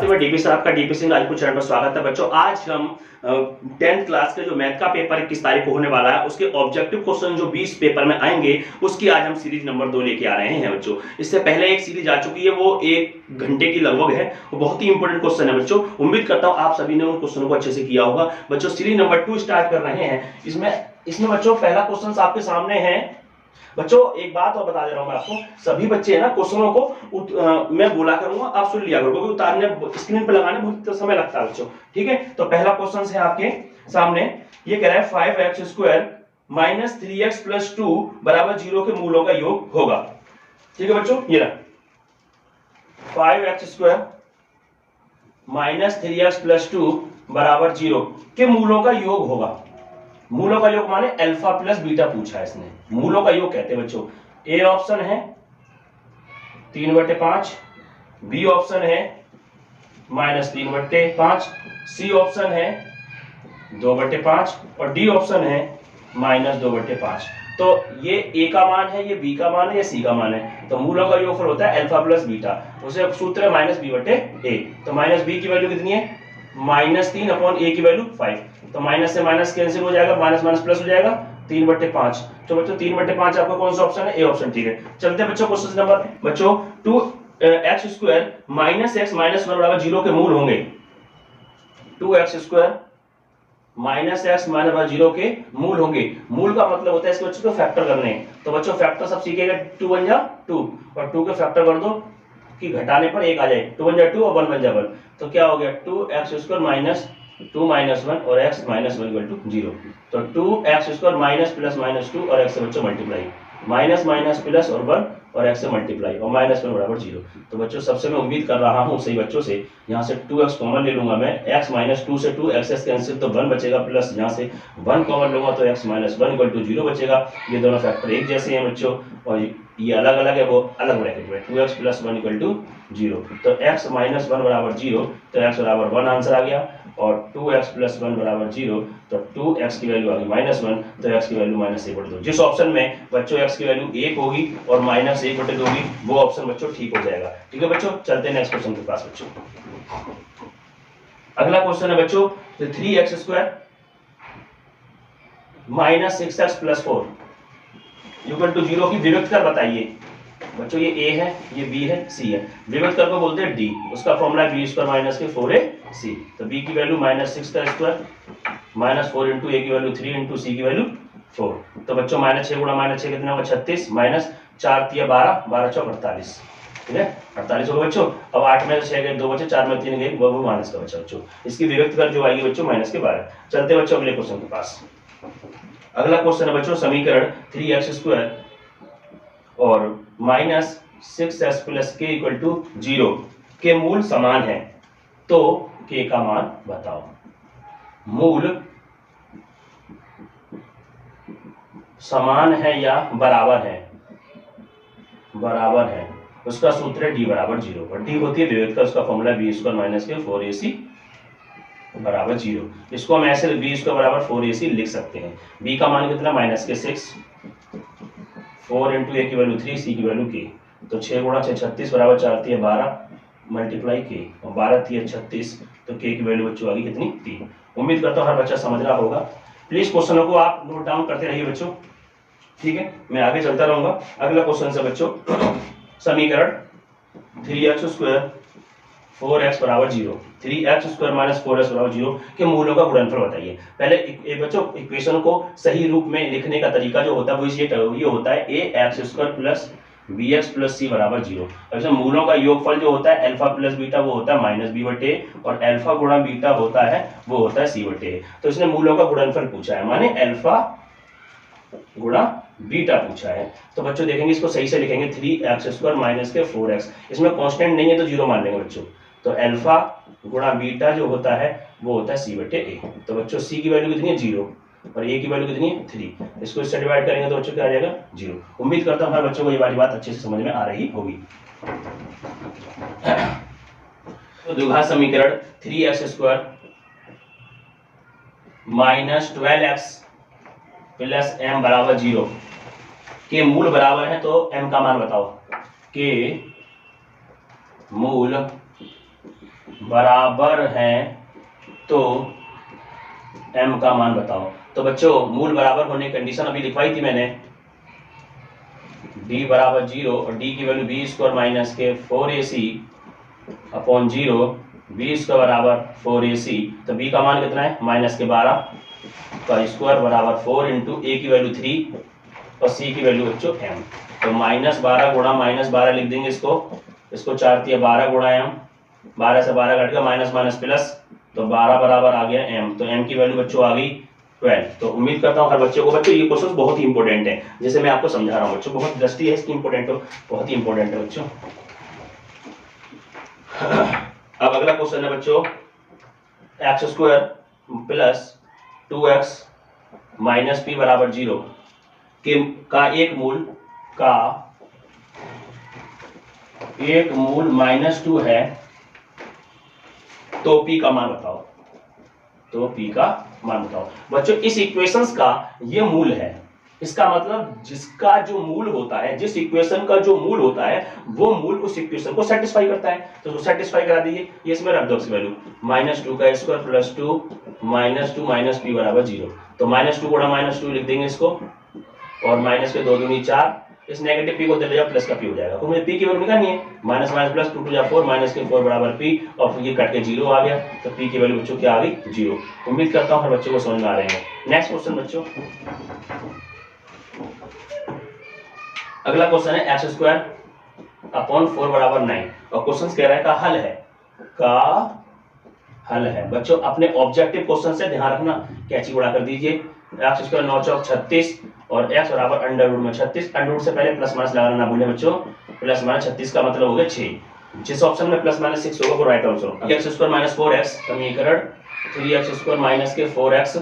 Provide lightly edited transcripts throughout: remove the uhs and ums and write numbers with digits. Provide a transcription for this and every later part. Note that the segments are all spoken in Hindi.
साथी मैं डीपी सर, आपका डीपी सिंह राजपूत चैनल पर स्वागत है। बच्चों आज हम 10th क्लास के जो मैथ का पेपर 21 तारीख को होने वाला है उसके ऑब्जेक्टिव क्वेश्चन जो 20 पेपर में आएंगे उसकी आज हम सीरीज नंबर 2 लेके आ रहे हैं बच्चों। इससे पहले एक सीरीज आ चुकी है, वो 1 घंटे की लगभग है, वो बहुत ही इंपॉर्टेंट क्वेश्चन है बच्चों। उम्मीद करता हूँ आप सभी ने उन क्वेश्चनों को अच्छे से किया होगा। बच्चों सीरीज नंबर 2 स्टार्ट कर रहे हैं। इसमें बच्चों पहला क्वेश्चन आपके सामने है। बच्चों एक बात और बता दे रहा हूं मैं आपको, सभी बच्चे है ना क्वेश्चनों को मैं बोला करूंगा, आप सुन लिया करो क्योंकि उतारने स्क्रीन पर लगाने बहुत समय लगता है बच्चों। ठीक है, तो पहला क्वेश्चन है आपके सामने, ये कह रहा है 5x² माइनस 3x प्लस 2 बराबर 0 के मूलों का योग होगा। ठीक है बच्चों, ये रहा 5x² माइनस 3x प्लस 2 बराबर 0 के मूलों का योग होगा। मूलों का योग माने अल्फा प्लस बीटा पूछा है इसने, मूलों का योग कहते हैं बच्चों। ए ऑप्शन है 3/5, बी ऑप्शन है -3/5, सी ऑप्शन है 2/5 और डी ऑप्शन है -2/5। तो ये ए का मान है, ये बी का मान है, ये सी का मान है। तो मूलों का योगफल होता है अल्फा प्लस बीटा, उसे सूत्र है -b/a। तो माइनस बी की वैल्यू कितनी है -3/a की वैल्यू 5। तो माइनस से माइनस कैंसिल हो जाएगा, माइनस माइनस प्लस हो जाएगा 3/5। तो बच्चों 3/5 आपका कौन सा ऑप्शन है, ए ऑप्शन। ठीक है, चलते हैं बच्चों क्वेश्चन नंबर बच्चों 2x² माइनस x माइनस 1 बराबर 0 के मूल होंगे। 2x² माइनस x माइनस 1 0 के मूल होंगे। मूल का मतलब होता है इसके बच्चों को फैक्टर करने। तो बच्चों फैक्टर सब सीखेगा, 2 1 जा 2 और 2 के फैक्टर कर दो कि घटाने पर 1 आ जाए, 2 1 जा 2 और 1 1 जा 1। तो क्या हो गया 2x² माइनस 2 माइनस 1 और x माइनस 1 इक्वल टू 0। तो 2x² माइनस प्लस माइनस 2 और x से बच्चों मल्टीप्लाई, माइनस माइनस प्लस और 1 और x से मल्टीप्लाई और -1 बराबर 0। तो बच्चों सबसे मैं उम्मीद कर रहा हूं सही बच्चों से, यहां से 2x कॉमन ले लूंगा मैं, x माइनस 2 से 2 x कैंसिल तो 1 बचेगा, प्लस यहां से 1 कॉमन लूंगा तो x माइनस 1 इक्वल टू 0 बचेगा। ये दोनों फैक्टर एक जैसे हैं बच्चों और ये अलग अलग है, वो अलग ब्रैकेट में 2x प्लस 1 इक्वल टू 0। तो x माइनस 1 बराबर 0, तो x बराबर 1 आंसर आ गया। और 2x प्लस 1 बराबर 0, तो 2x की वैल्यू आ गई -1, तो x की वैल्यू -1/2। जिस ऑप्शन में बच्चों x की वैल्यू 1 होगी और -1/2 होगी वो ऑप्शन बच्चों ठीक हो जाएगा। ठीक है बच्चों, चलते हैं नेक्स्ट क्वेश्चन के पास बच्चों। अगला क्वेश्चन है बच्चों 3x² minus 6x plus 4 equal to 0 की विभक्त कर बताइए। बच्चों ये a है, ये b है, c है, विभक्त कर को बोलते हैं d, उसका फॉर्मूला है b² माइनस के 4ac। तो b की वैल्यू -6 का स्क्वायर माइनस 4 इंटू a की वैल्यू 3 इंटू c की वैल्यू 4। तो बच्चों -6 गुणा -6 कितना होगा 36, माइनस 4 3 12, 12 चौक 48। ठीक है, 48 होगा बच्चों। अब 8 में से 6 गए 2 बचे, 4 में 3 गए, वो माइनस का बचा बच्चों। इसकी विभक्त कर जो आएगी बच्चों -12। चलते हैं बच्चों अगले क्वेश्चन के पास। अगला क्वेश्चन है बच्चों समीकरण 3x² और -6x plus k equal to 0 के मूल समान है, तो k का मान बताओ। मूल समान है या बराबर है, बराबर है, उसका सूत्र है d बराबर 0 और d होती है विभक्त का, उसका फॉर्मूला b² माइनस के 4ac बराबर 0। इसको हम ऐसे b² बराबर 4ac लिख सकते हैं। b का मान कितना -6, 4 इंटू a की वैल्यू 3, c की वैल्यू k। तो 6 गुणा 6 36 बराबर 4 3 12 मल्टीप्लाई k और 12 3 36, तो k की वैल्यू बच्चों आ गई कितनी 3। उम्मीद करता हूँ हर बच्चा समझ रहा होगा। प्लीज क्वेश्चनों को आप नोट डाउन करते रहिए बच्चों। ठीक है, मैं आगे चलता रहूंगा। अगला क्वेश्चन से बच्चों समीकरण 3x² 4x बराबर 0, 3x² माइनस 4x बराबर 0 के मूलों का गुणनफल बताइए। पहले बच्चों इक्वेशन को सही रूप में लिखने का तरीका जो होता है वो ये होता है ax² plus bx plus c बराबर 0। अच्छा, मूलों का योगफल जो होता है अल्फा प्लस बीटा वो होता है -b/a और अल्फा गुणा बीटा होता है वो होता है c/a। तो इसने मूलों का गुणनफल पूछा है, माने अल्फा गुणा बीटा पूछा है। तो बच्चों देखेंगे इसको सही से लिखेंगे 3x² माइनस के 4x, इसमें कांस्टेंट नहीं है तो 0 मान लेंगे बच्चों। तो अल्फा गुणा बीटा जो होता है वो होता है c/a। तो बच्चों c की वैल्यू कितनी है 0 और a की वैल्यू कितनी है 3। इसको इससे डिवाइड करेंगे तो बच्चों क्या आ जाएगा 0। उम्मीद करता हूं हर बच्चों को ये वाली बात अच्छे से समझ में आ रही होगी। तो द्विघात समीकरण 3x² minus 12x plus m बराबर 0 के मूल बराबर है, तो m का मान बताओ। के मूल बराबर हैं तो m का मान बताओ। तो बच्चों मूल बराबर होने की कंडीशन अभी लिखवाई थी मैंने, d बराबर 0 और d की वैल्यू बी स्क्वायर माइनस के 4ac अपॉन 0, बी स्क्वायर बराबर 4ac। तो b का मान कितना है माइनस के 12 का स्क्वायर बराबर 4 इंटू ए की वैल्यू 3 और c की वैल्यू बच्चों m। तो -12 गुणा -12 लिख देंगे इसको 4 दिया 12 गुणा m, 12 से 12 कट गया माइनस माइनस प्लस, तो 12 बराबर आ गया m। तो m की वैल्यू बच्चों आ गई 12। तो उम्मीद करता हूँ हर बच्चे को, बच्चों ये क्वेश्चन बहुत ही इंपॉर्टेंट है, जैसे मैं आपको समझा रहा हूँ बच्चों, बहुत दृष्टि है इसकी इंपॉर्टेंट हो, बहुत ही इंपॉर्टेंट है बच्चों। अब अगला क्वेश्चन है बच्चों, x square plus 2x minus P बराबर 0 का एक मूल -2 है, तो p का मान बताओ। तो p का मान बताओ बच्चों। इस इक्वेशंस का ये मूल है, इसका मतलब जिसका जो मूल होता है, जिस इक्वेशन का जो मूल होता है वो मूल उस इक्वेशन को सेटिस्फाई करता है। तो उसको सेटिस्फाई करा दीजिए, ये इसमें रख दो इसकी वैल्यू -2 का स्क्वायर प्लस 2 -2 माइनस पी बराबर 0। तो -2 गुणा -2 लिख देंगे इसको, और माइनस के 2 दूनी 4, इस नेगेटिव पी को दे दिया प्लस का पी हो जाएगा। तो मुझे पी की वैल्यू निकालनी है, माइनस माइनस प्लस 2 2 4, माइनस के 4 बराबर पी, और फिर ये कट के 0 आ गया। तो पी की वैल्यू बच्चों क्या आ गई 0। उम्मीद करता हूँ हर बच्चों को समझ में आ रहे हैं। नेक्स्ट क्वेश्चन बच्चों, अगला क्वेश्चन है एक्स स्क्वायर अपॉन 4 बराबर 9, और क्वेश्चन कह रहा है का हल है। बच्चों अपने ऑब्जेक्टिव क्वेश्चन से ध्यान रखना, कैची उड़ा कर दीजिए। एक्स स्क्वायर 9 चौक 36 और x बराबर अंडर रूट में 36, अंडर रूट से पहले प्लस माइनस लगाना ना भूलें बच्चों, प्लस माइनस 36 का मतलब हो गया 6। जिस ऑप्शन में प्लस माइनस 6 होगा वो right answer. X square minus 4x समीकरण 3x स्क्वायर माइनस के 4x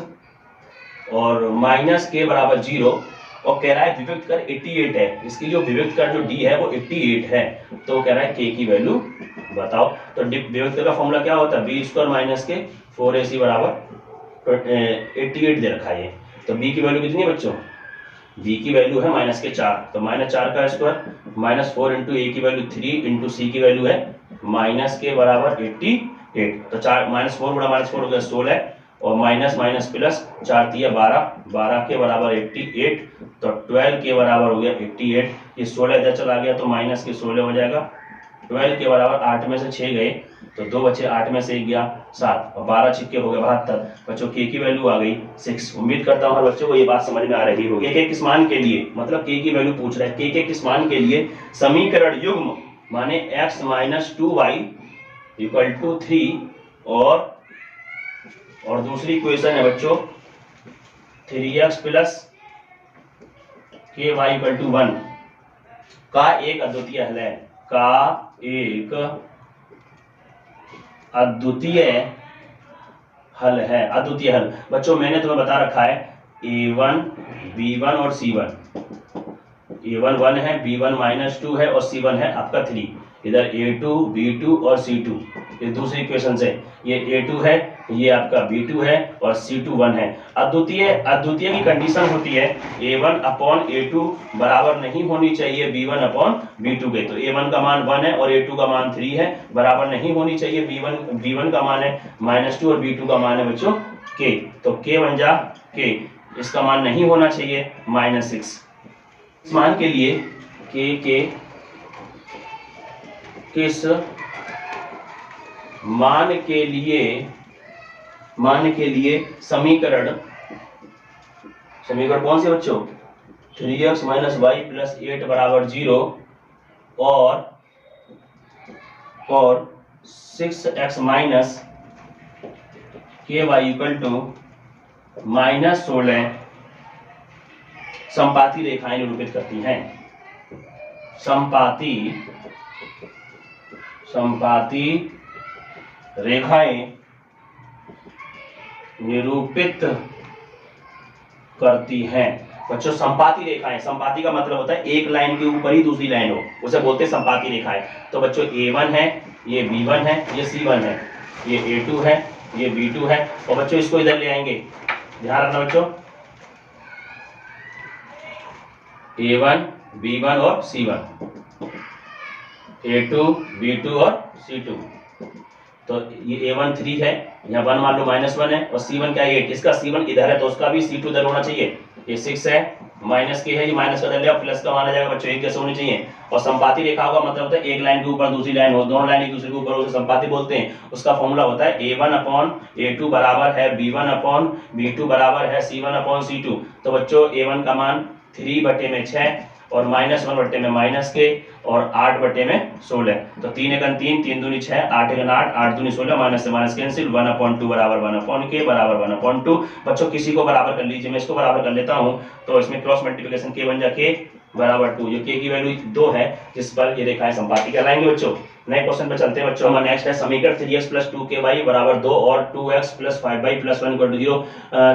और माइनस के बराबर 0, और कह रहा है विभक्त कर 88 है, इसकी जो विभक्त कर जो d है वो 88 है। तो कह रहा है k की वैल्यू बताओ। तो विभक्त कर का फॉर्मूला क्या होता है, बी स्क्वायर माइनस के 4ac बराबर 88 दे रखा है। तो b की वैल्यू कितनी है बच्चों, b की वैल्यू है माइनस के 4, तो -4 का स्क्वायर माइनस 4 इंटू ए की वैल्यू 3 इंटू सी की वैल्यू है माइनस के बराबर 88। तो 4 -4 गुणा -4 हो गया 16, और माइनस माइनस प्लस 4 दिया 12, 12 के बराबर 88, तो 12 के बराबर हो गया 88। ये 16 इधर चला गया तो माइनस के 16 हो जाएगा। 12 के बराबर 8 में से 6 गए तो 2 बचे, 8 में से 1 गया 7, और 12 छिक्के हो गए 72। बच्चों के की वैल्यू आ गई 6। उम्मीद करता हूँ हर बच्चों को ये बात समझ में आ रही होगी। के किस मान के लिए, मतलब के की वैल्यू पूछ रहा है, के किस मान के लिए समीकरण युग्म माने x minus 2y equal to 3, और दूसरी इक्वेशन है बच्चों 3x plus ky equal to 1 का एक अद्वितीय हल है, का एक अद्वितीय हल है। अद्वितीय हल बच्चों मैंने तुम्हें बता रखा है a1 b1 और c1। a1 1 है, b1 -2 है और c1 है आपका 3। इधर a2 b2 और c2 ये दूसरी इक्वेशन है, ये a2 है, ये आपका b2 है और c2 1 है। अद्वितीय की कंडीशन होती है a1 अपॉन a2 बराबर नहीं होनी चाहिए b1 अपॉन b2 के। तो a1 का मान 1 है और a2 का मान 3 है, बराबर नहीं होनी चाहिए b1 का मान है -2 और b2 का मान है बच्चों k। तो k बन जा k, इसका मान नहीं होना चाहिए -6। इस मान के लिए k किस मान के लिए समीकरण कौन से बच्चों 3x माइनस वाई प्लस 8 बराबर 0 और 6x माइनस के वाई इक्वल टू -16 संपाती रेखाएं निरूपित करती हैं। संपाती रेखाएं निरूपित करती हैं। बच्चों संपाती रेखाएं, संपाती का मतलब होता है एक लाइन के ऊपर ही दूसरी लाइन हो, उसे बोलते हैं संपाती रेखाएं। तो बच्चों a1 है, ये b1 है, ये c1 है, ये a2 है, ये b2 है, और बच्चों इसको इधर ले आएंगे, ध्यान रखना बच्चों a1 b1 और c1, a2 b2 और c2, तो ये A1 3 है, यहाँ 1 मान लो -1 है, और C1 क्या है 8, इसका C1 इधर है तो उसका भी C2 इधर होना चाहिए। ये 6 है, माइनस के है, ये माइनस का इधर लिया, प्लस का माना जाएगा बच्चों, एक जैसे होने चाहिए। और संपाती रेखा का मतलब होता है एक लाइन के ऊपर दूसरी लाइन हो, दोनों लाइन एक दूसरे के ऊपर हो, उसे संपाती बोलते हैं। उसका फॉर्मूला होता है A1/A2 बराबर है B1/B2 बराबर है C1/C2। तो बच्चों A1 का मान 3/6 और -1/में माइनस के और 8/16। तो 3 एकन 3, 3 दूनी 6, 8 एकन 8, 8 दूनी 16, माइनस से माइनस कैंसिल, 1/2 बराबर 1/k बराबर 1/2। बच्चों किसी को बराबर कर लीजिए, मैं इसको बराबर कर लेता हूँ, तो इसमें क्रॉस मल्टीप्लिकेशन k बन जा k बराबर 2। ये k की वैल्यू 2 है, जिस पर ये रेखाएं संपाती कहलाएंगे बच्चों। नए क्वेश्चन पे चलते हैं बच्चों। हमारा नेक्स्ट है समीकरण 3x + 2ky बराबर 2 और 2x + 5y + 1 = 0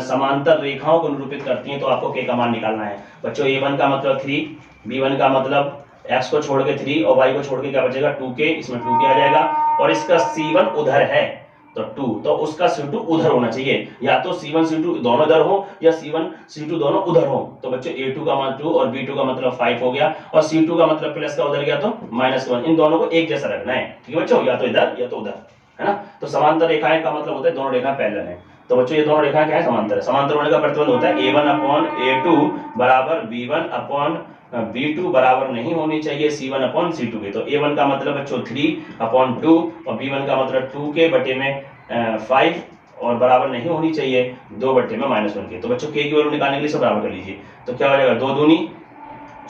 समांतर रेखाओं को निरूपित करती हैं, तो आपको k का मान निकालना है बच्चों। A1 का मतलब 3, B1 का मतलब x को छोड़ के 3 और y को छोड़ के क्या बचेगा 2k, इसमें 2k आ जाएगा। और इसका C1 उधर है तो 2, तो उसका C2 उधर होना चाहिए, या तो C1 C2 दोनों इधर हो या C1 C2 दोनों उधर हो। तो बच्चों A2 का मान 2 और B2 का मतलब 5 हो गया, और C2 का मतलब प्लस का उधर गया तो -1। इन दोनों को एक जैसा रखना है, ठीक है बच्चों, या तो इधर या तो उधर, है ना। तो समांतर रेखाएं का मतलब होता है दोनों रेखाएं पैरेलल हैं। तो बच्चों ये दोनों रेखाएं क्या है, समांतर है। समांतर होने का प्रतिबंध होता है A1/A2 बराबर B1/B2 बराबर नहीं होनी चाहिए C1/C2 के। तो A1 का मतलब बच्चों 3/2 और B1 का मतलब 2k/5 और बराबर नहीं होनी चाहिए 2/-1 के। तो बच्चों k की वैल्यू निकालने के लिए सब बराबर कर लीजिए। तो क्या हो जाएगा 2 दूनी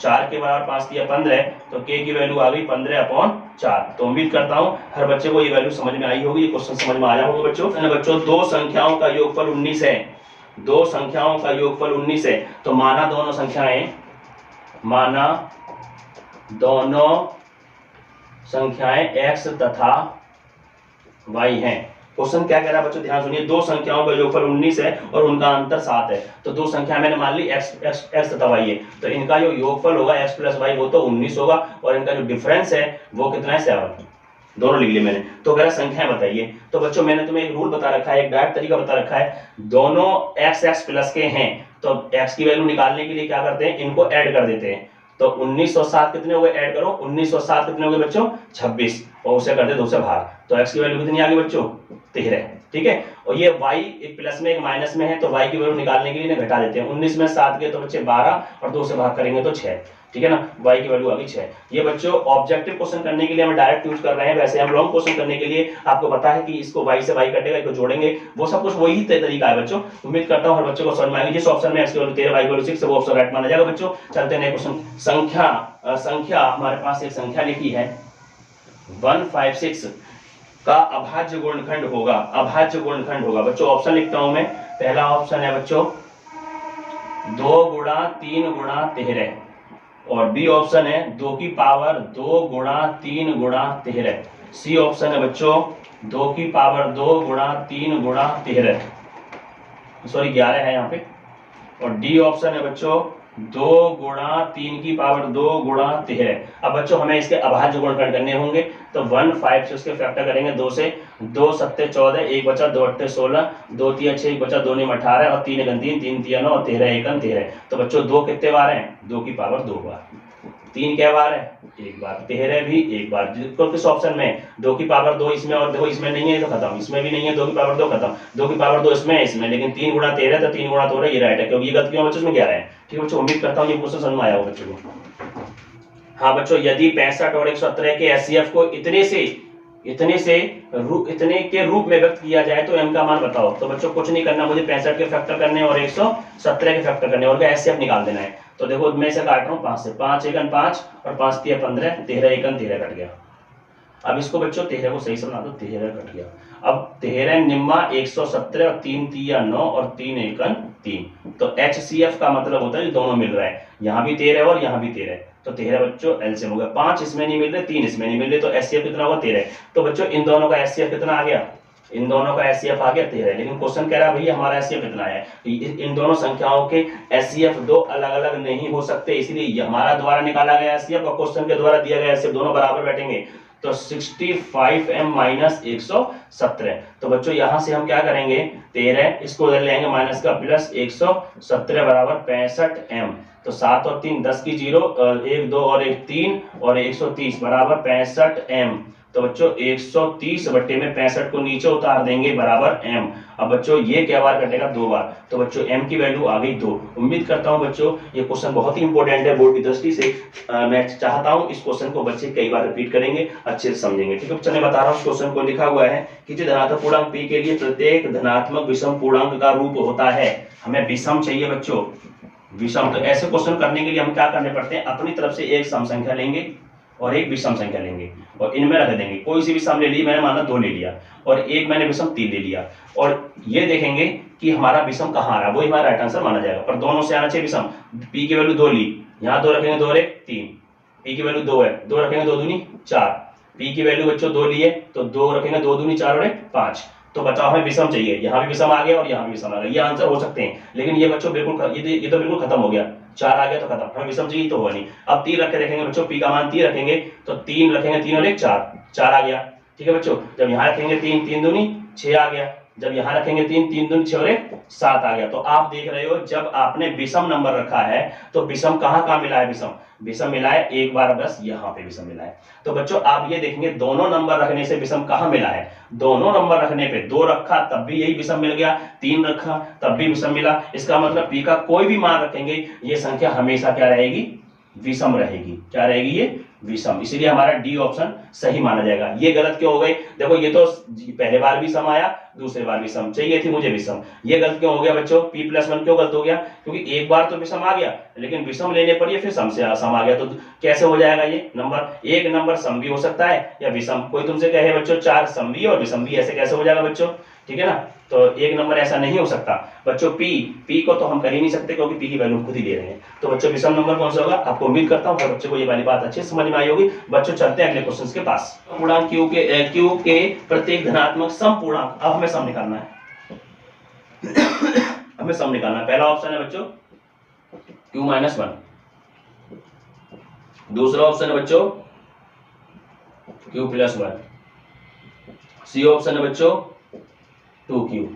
4 के बराबर 5 दिया 15, तो k की वैल्यू आ गई 15/4। तो उम्मीद करता हूं हर बच्चे को ये वैल्यू समझ में आई होगी, ये क्वेश्चन समझ में आया होगा बच्चों। है ना बच्चों, दो संख्याओं का योगफल 19 है, दो संख्याओं का योगफल 19 है, तो माना दोनों संख्याएं x तथा y हैं। क्वेश्चन क्या कह रहा है बच्चों, ध्यान सुनिए। दो संख्याओं का योगफल 19 है और उनका अंतर 7 है। तो दो संख्या मैंने मान ली x तथा y है, तो इनका जो योगफल होगा x + y वो तो 19 होगा, और इनका जो डिफरेंस है वो कितना है 7। दोनों लिख लिए मैंने। तो अगर संख्या बताइए, तो बच्चों मैंने तुम्हें एक रूल बता रखा है, एक डायरेक्ट तरीका बता रखा है। दोनों x प्लस के हैं, तो x की वैल्यू निकालने के लिए क्या करते हैं, इनको ऐड कर देते हैं। तो 19 और 7 कितने हो गए, ऐड करो, 19 और 7 कितने हो गए बच्चों 26, और उसे कर दे 2 से भाग। तो x की वैल्यू कितनी आ गई बच्चों 13, ठीक है। और ये y एक प्लस में एक माइनस में है, तो y की वैल्यू निकालने के लिए घटा देते हैं। 19 में 7 गए तो बच्चे 12 और 2 से भाग करेंगे तो 6, ठीक है ना। y की वैल्यू आ गई 6। ये बच्चों ऑब्जेक्टिव क्वेश्चन करने के लिए हम डायरेक्ट यूज कर रहे हैं, वैसे हम लॉन्ग क्वेश्चन करने के लिए आपको पता है कि इसको y से y कटेगा, इसको जोड़ेंगे, वो सब कुछ वही तरीका है बच्चों। उम्मीद करता हूं हर बच्चे को समझ में आएगी। जिस ऑप्शन में x की वैल्यू 13 y की वैल्यू 6 है वो ऑप्शन राइट माना जाएगा बच्चों। चलते हैं क्वेश्चन। संख्या हमारे पास एक संख्या लिखी है 156 का अभाज्य गुणनखंड होगा, अभाज्य गुणनखंड होगा बच्चों। ऑप्शन लिखता हूं मैं। पहला ऑप्शन है बच्चों 2 × 3 × 13, और बी ऑप्शन है 2 की पावर 2 × 3 × 13। सी ऑप्शन है बच्चों 2 की पावर 2 × 3 × 13, सॉरी 11 है यहाँ पे। और डी ऑप्शन है बच्चों 2 × 3 की पावर 2 × 13। अब बच्चों हमें इसके अभाज्य गुणनखंड करने होंगे, तो 1/5 से उसके फैक्टर करेंगे 2 से। 2 × 7 = 14, 1 बचा 2 × 8 = 16, 2 × 3 = 6, 1 बचा 2 × 9 = 18 और 3 × 1 = 3, 3 × 3 = 9 और 13 × 1 = 13। तो बच्चों 2 कितने बार हैं, 2 की पावर 2 बार। 3 क्या बार है, 1 बार। 13 भी 1 बार। तो किस ऑप्शन में 2 की पावर 2 इसमें, और देखो इसमें नहीं है तो खत्म, इसमें भी नहीं है 2 की पावर 2 खत्म, 2 की पावर 2 इसमें है, इसमें, लेकिन 3 × 13 तो 3 × 13 ये राइट है, क्योंकि ये गलत क्यों बच्चों इसमें 11 है। ठीक है बच्चों, उम्मीद करता हूं ये क्वेश्चन समझ में आया होगा बच्चों को। हाँ बच्चों, यदि 65 और 117 के एचसीएफ को इतने के रूप में व्यक्त किया जाए तो m का मान बताओ। तो बच्चों कुछ नहीं करना, मुझे 65 के फैक्टर करने और 117 के फैक्टर करने और का एचसीएफ निकाल देना है। तो देखो मैं इसे काट रहा हूँ 5 से, 5 × 1 = 5 और 5 × 3 = 15, 13 × 1 = 13 कट गया। अब इसको बच्चों 13 को सही से बना दो, 13 कट गया। अब 13 निम्मा 117 और 3 × 3 = 9 और 3 × 1 = 3। तो HCF का मतलब होता है दोनों मिल रहा है, यहाँ भी 13 और यहाँ भी 13, तो 13 बच्चों एलसीएम हो गया। 5 इसमें नहीं मिल रहे, 3 इसमें नहीं मिल रहे, तो एचसीएफ कितना होगा 13। तो बच्चों इन दोनों का एचसीएफ कितना आ गया, इन दोनों का एचसीएफ आ गया 13। लेकिन क्वेश्चन कह रहा है भैया हमारा एचसीएफ कितना है, इन दोनों संख्याओं के एचसीएफ दो अलग अलग नहीं हो सकते, इसलिए हमारा द्वारा निकाला गया एचसीएफ और क्वेश्चन के द्वारा दिया गया एचसीएफ दोनों बराबर बैठेंगे। तो 65m - 117। तो बच्चों यहां से हम क्या करेंगे, 13 इसको उधर लेंगे माइनस का प्लस 117 बराबर 65m। तो 7 और 3 10 की 0, 1 2 और 1 3 और 130 बराबर 65m। तो बच्चों 130 बट्टे में 65 को नीचे उतार देंगे बराबर m। अब बच्चों ये क्या बार कटेगा 2 बार, तो बच्चों m की वैल्यू आ गई 2। उम्मीद करता हूं बच्चों ये क्वेश्चन बहुत ही इंपॉर्टेंट है बोर्ड की दृष्टि से। मैं चाहता हूं इस क्वेश्चन को बच्चे कई बार रिपीट करेंगे, अच्छे से समझेंगे। ठीक है बच्चों, मैं बता रहा हूं इस क्वेश्चन को लिखा हुआ है कि जो धनात्मक पूर्णांक p के लिए प्रत्येक धनात्मक विषम पूर्णांक का रूप होता है। हमें विषम चाहिए बच्चों, विषम। तो ऐसे क्वेश्चन करने के लिए हम क्या करने पड़ते हैं, अपनी तरफ से एक सम संख्या लेंगे और एक विषम संख्या लेंगे और इनमें रख देंगे। कोई सी भी सम ले ली, मैंने माना 2 ले लिया और एक मैंने विषम 3 ले लिया, और ये देखेंगे कि हमारा विषम कहाँ आ रहा है, वही हमारा राइट आंसर माना जाएगा। पर दोनों से आना चाहिए विषम। p की वैल्यू 2 ली, यहाँ 2 रखेंगे, 2 और 1 3। p की वैल्यू 2 है, 2 रखेंगे, 2 दूनी 4। p की वैल्यू बच्चों 2 लिए तो 2 रखेंगे, 2 दूनी 4 और 1 5। तो बचाओ हमें विषम चाहिए, यहाँ भी विषम आ गया और यहाँ भी विषम आ गया। ये आंसर हो सकते हैं, लेकिन ये बच्चों बिल्कुल ये तो बिल्कुल खत्म हो गया। 4 आ गया तो खत्म, हमें विषम चाहिए तो होगा नहीं। अब 3 रख के देखेंगे बच्चों, p का मान 3 रखेंगे तो 3 रखेंगे, 3 और 1 4, 4 आ गया। ठीक है बच्चों, जब यहाँ रखेंगे 3, 3 दूनी 6 आ गया। जब यहाँ रखेंगे 3, 3 दूनी 6 और 1 7 आ गया। तो आप देख रहे हो जब आपने विषम नंबर रखा है तो विषम कहाँ कहाँ मिला है, विषम मिला है एक बार, बस यहाँ पे विषम मिला है। तो बच्चों आप ये देखेंगे दोनों नंबर रखने से विषम कहाँ मिला है, दोनों नंबर रखने पे 2 रखा तब भी यही विषम मिल गया, 3 रखा तब भी विषम मिला। इसका मतलब p का कोई भी मान रखेंगे ये संख्या हमेशा क्या रहेगी, विषम रहेगी। क्या रहेगी, ये विषम। इसलिए हमारा डी ऑप्शन सही माना जाएगा। ये गलत क्यों हो गई, देखो ये तो पहले बार भी सम आया, दूसरे बार भी सम चाहिए थी मुझे विषम। ये गलत क्यों हो गया बच्चों, p+1 क्यों गलत हो गया, क्योंकि एक बार तो विषम आ गया लेकिन विषम लेने पर ये फिर सम से सम आ गया। तो कैसे हो जाएगा ये नंबर, एक नंबर सम भी हो सकता है या विषम। कोई तुमसे कहे बच्चों 4 सम भी और विषम भी, ऐसे कैसे हो जाएगा बच्चों, ठीक है ना। तो एक नंबर ऐसा नहीं हो सकता बच्चों। p को तो हम कर ही नहीं सकते क्योंकि p की वैल्यू खुद ही दे रहे हैं। तो बच्चों विषम नंबर कौन सा होगा, आपको उम्मीद करता हूं हर बच्चे को ये वाली बात अच्छे समझ में आई होगी। बच्चों चलते हैं अगले क्वेश्चन के पास। पूर्णांक q के प्रत्येक धनात्मक सम पूर्णांक, अब हमें सम निकालना है हमें सम निकालना है। पहला ऑप्शन है बच्चों q-1, दूसरा ऑप्शन है बच्चों q+1, सी ऑप्शन है बच्चों 2q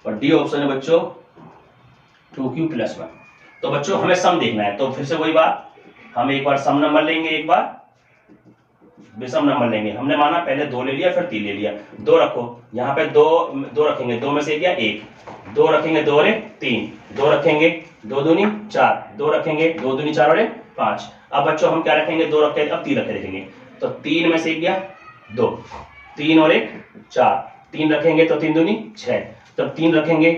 और डी ऑप्शन है बच्चों 2q+1। तो बच्चों हमें सम देखना है, तो फिर से वही बात, हम एक बार सम नंबर लेंगे, एक बार विषम नंबर लेंगे। हमने माना पहले 2 ले लिया फिर 3 ले लिया, 2 रखो, यहाँ पे 2 रखेंगे, 2 में से गया 1, 2 रखेंगे, 2 और 1 3, 2 रखेंगे, 2 दूनी 4, 2 रखेंगे, 2 दूनी 4 और 1 5। अब बच्चों हम क्या रखेंगे, 2 रखे, अब 3 रखे देखेंगे, तो 3 में से गया 2, 3 और 1 4, 3 रखेंगे तो 3 दूनी 6, तब 3 रखेंगे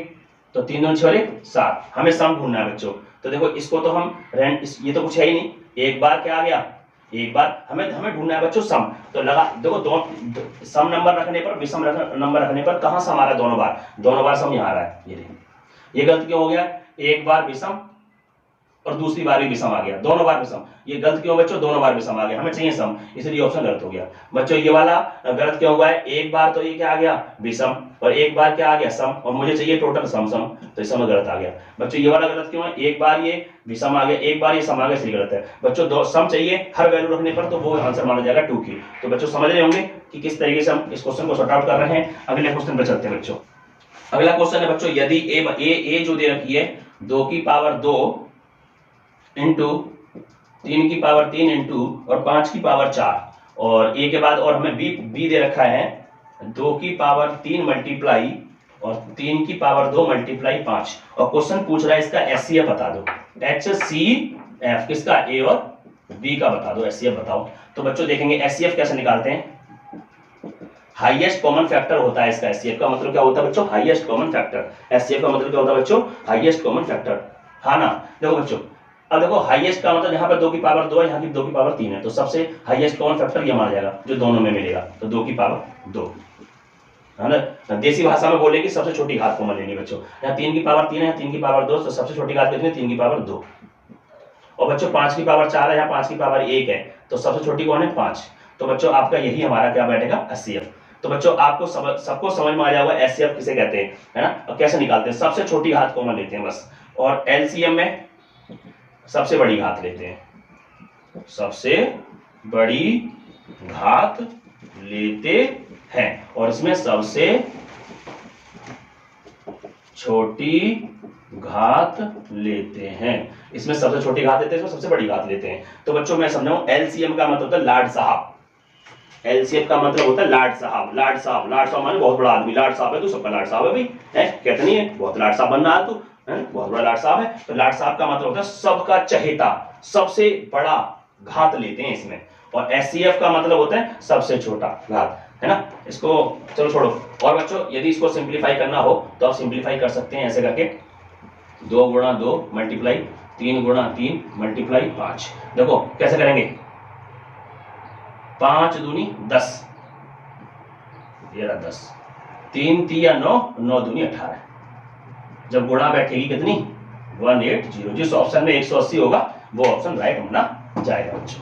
तो 3 दूनी 6 और 1 7। हमें सम ढूंढना है बच्चों। तो देखो इसको तो हम ये तो कुछ है ही नहीं, एक बार क्या आ गया, एक बार हमें ढूंढना है बच्चों सम। तो लगा देखो सम नंबर रखने पर विषम नंबर रखने पर कहां सम आ रहा है, दोनों बार सम यहाँ आ रहा है। ये देखिए ये गलत क्यों हो गया, एक बार विषम और दूसरी बार भी विषम आ गया, दोनों बार विषम। ये गलत क्यों बच्चों, दोनों बार विषम आ गया, हमें चाहिए सम, इसलिए ऑप्शन गलत हो गया। बच्चों ये वाला गलत क्यों हुआ है, एक बार तो ये क्या आ गया विषम और एक बार क्या आ गया सम, और मुझे चाहिए टोटल सम, तो इसमें गलत आ गया। बच्चों ये वाला गलत क्यों है, एक बार ये विषम आ गया, एक बार ये सम आ गया, इसलिए गलत है। बच्चों दो सम चाहिए हर वैल्यू रखने पर, तो वो आंसर माना जाएगा 2q। तो बच्चों समझ रहे होंगे कि किस तरीके से हम इस क्वेश्चन को सॉर्ट आउट कर रहे हैं। अगले क्वेश्चन पर चलते हैं बच्चों। अगला क्वेश्चन है बच्चों, यदि ए जो दे रखी है 2 की पावर 2 इंटू 3 की पावर 3 इंटू और 5 की पावर 4, और ए के बाद और हमें बी दे रखा है 2 की पावर 3 मल्टीप्लाई और 3 की पावर 2 मल्टीप्लाई 5, और क्वेश्चन पूछ रहा है इसका एचसीएफ बता दो। HCF किसका, ए और बी का बता दो, एचसीएफ बताओ। तो बच्चों देखेंगे एचसीएफ कैसे निकालते हैं, हाईएस्ट कॉमन फैक्टर होता है इसका। एचसीएफ का मतलब क्या होता है बच्चों, हाईएस्ट कॉमन फैक्टर। एचसीएफ का मतलब क्या होता है बच्चों, हाईएस्ट कॉमन फैक्टर, हाँ ना। देखो बच्चों अब देखो हाईएस्ट का मतलब यहाँ पर 2 की पावर 2 है, यहाँ की 2 की पावर 3 है, तो सबसे हाईएस्ट कॉमन फैक्टर ये माना जाएगा जो दोनों में मिलेगा, तो 2 की पावर 2 है ना। देसी भाषा में बोले कि सबसे छोटी घात कॉमन लेनी बच्चों, यहाँ 3 की पावर 3 है, 3 की पावर 2, तो सबसे छोटी घात कितनी है, 3 की पावर 2। और बच्चों 5 की पावर 4 है, यहाँ 5 की पावर 1 है, तो सबसे छोटी कौन है 5। तो बच्चों आपका यही हमारा क्या बैठेगा, एचसीएफ। तो बच्चों आपको सबको समझ में आ जाएगा एचसीएफ किसे कहते हैं, है ना, और कैसे निकालते हैं। सबसे छोटी घात कॉमन लेते हैं बस, और एलसीएम में सबसे बड़ी घात लेते हैं, सबसे बड़ी घात लेते हैं, और इसमें सबसे छोटी घात लेते हैं। इसमें सबसे छोटी घात लेते हैं, इसमें सबसे बड़ी घात लेते हैं। तो बच्चों मैं समझाऊं, एलसीएम का मतलब होता है लाड साहब, एलसीएफ का मतलब होता है लाड साहब, लाड साहब, लाड साहब माने बहुत बड़ा आदमी, लाड साहब है तू, सबका लाड साहब है भाई, है कहते नहीं है बहुत लाड साहब बन रहा है तू, है बहुत बड़ा लाड साहब है। तो लाड साहब का मतलब होता है सबका चहेता, सबसे बड़ा घात लेते हैं इसमें। और एससीएफ का मतलब होता है सबसे छोटा घात, है ना। इसको चलो छोड़ो। और बच्चों यदि इसको सिंप्लीफाई करना हो तो आप सिंप्लीफाई कर सकते हैं ऐसे करके, 2 गुणा 2 मल्टीप्लाई 3 गुणा 3 मल्टीप्लाई 5। देखो कैसे करेंगे, 5 दूनी 10, ये रहा 10, 3 तिया 9, 9 दूनी 18। जब गुणा बैठेगी कितनी 180, जिस ऑप्शन में 180 होगा वो ऑप्शन राइट होना जाएगा बच्चों।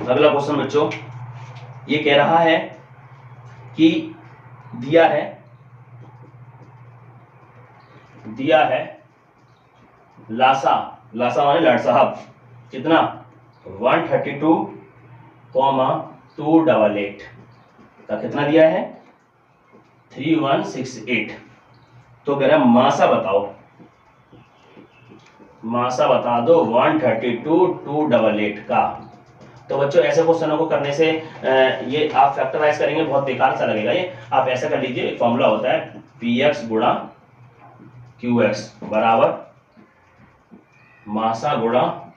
अगला क्वेश्चन बच्चों ये कह रहा है कि दिया है लासा, लासा माने लाड साहब, कितना 132,288 का कितना दिया है 3168। तो कह रहा है मासा बताओ, मासा बता दो 132,288 का। तो बच्चों ऐसे क्वेश्चनों को करने से ये आप फैक्टराइज करेंगे बहुत बेकार सा लगेगा ये। आप ऐसा कर लीजिए, एक फॉर्मूला होता है px गुणा qx बराबर मासा गुणा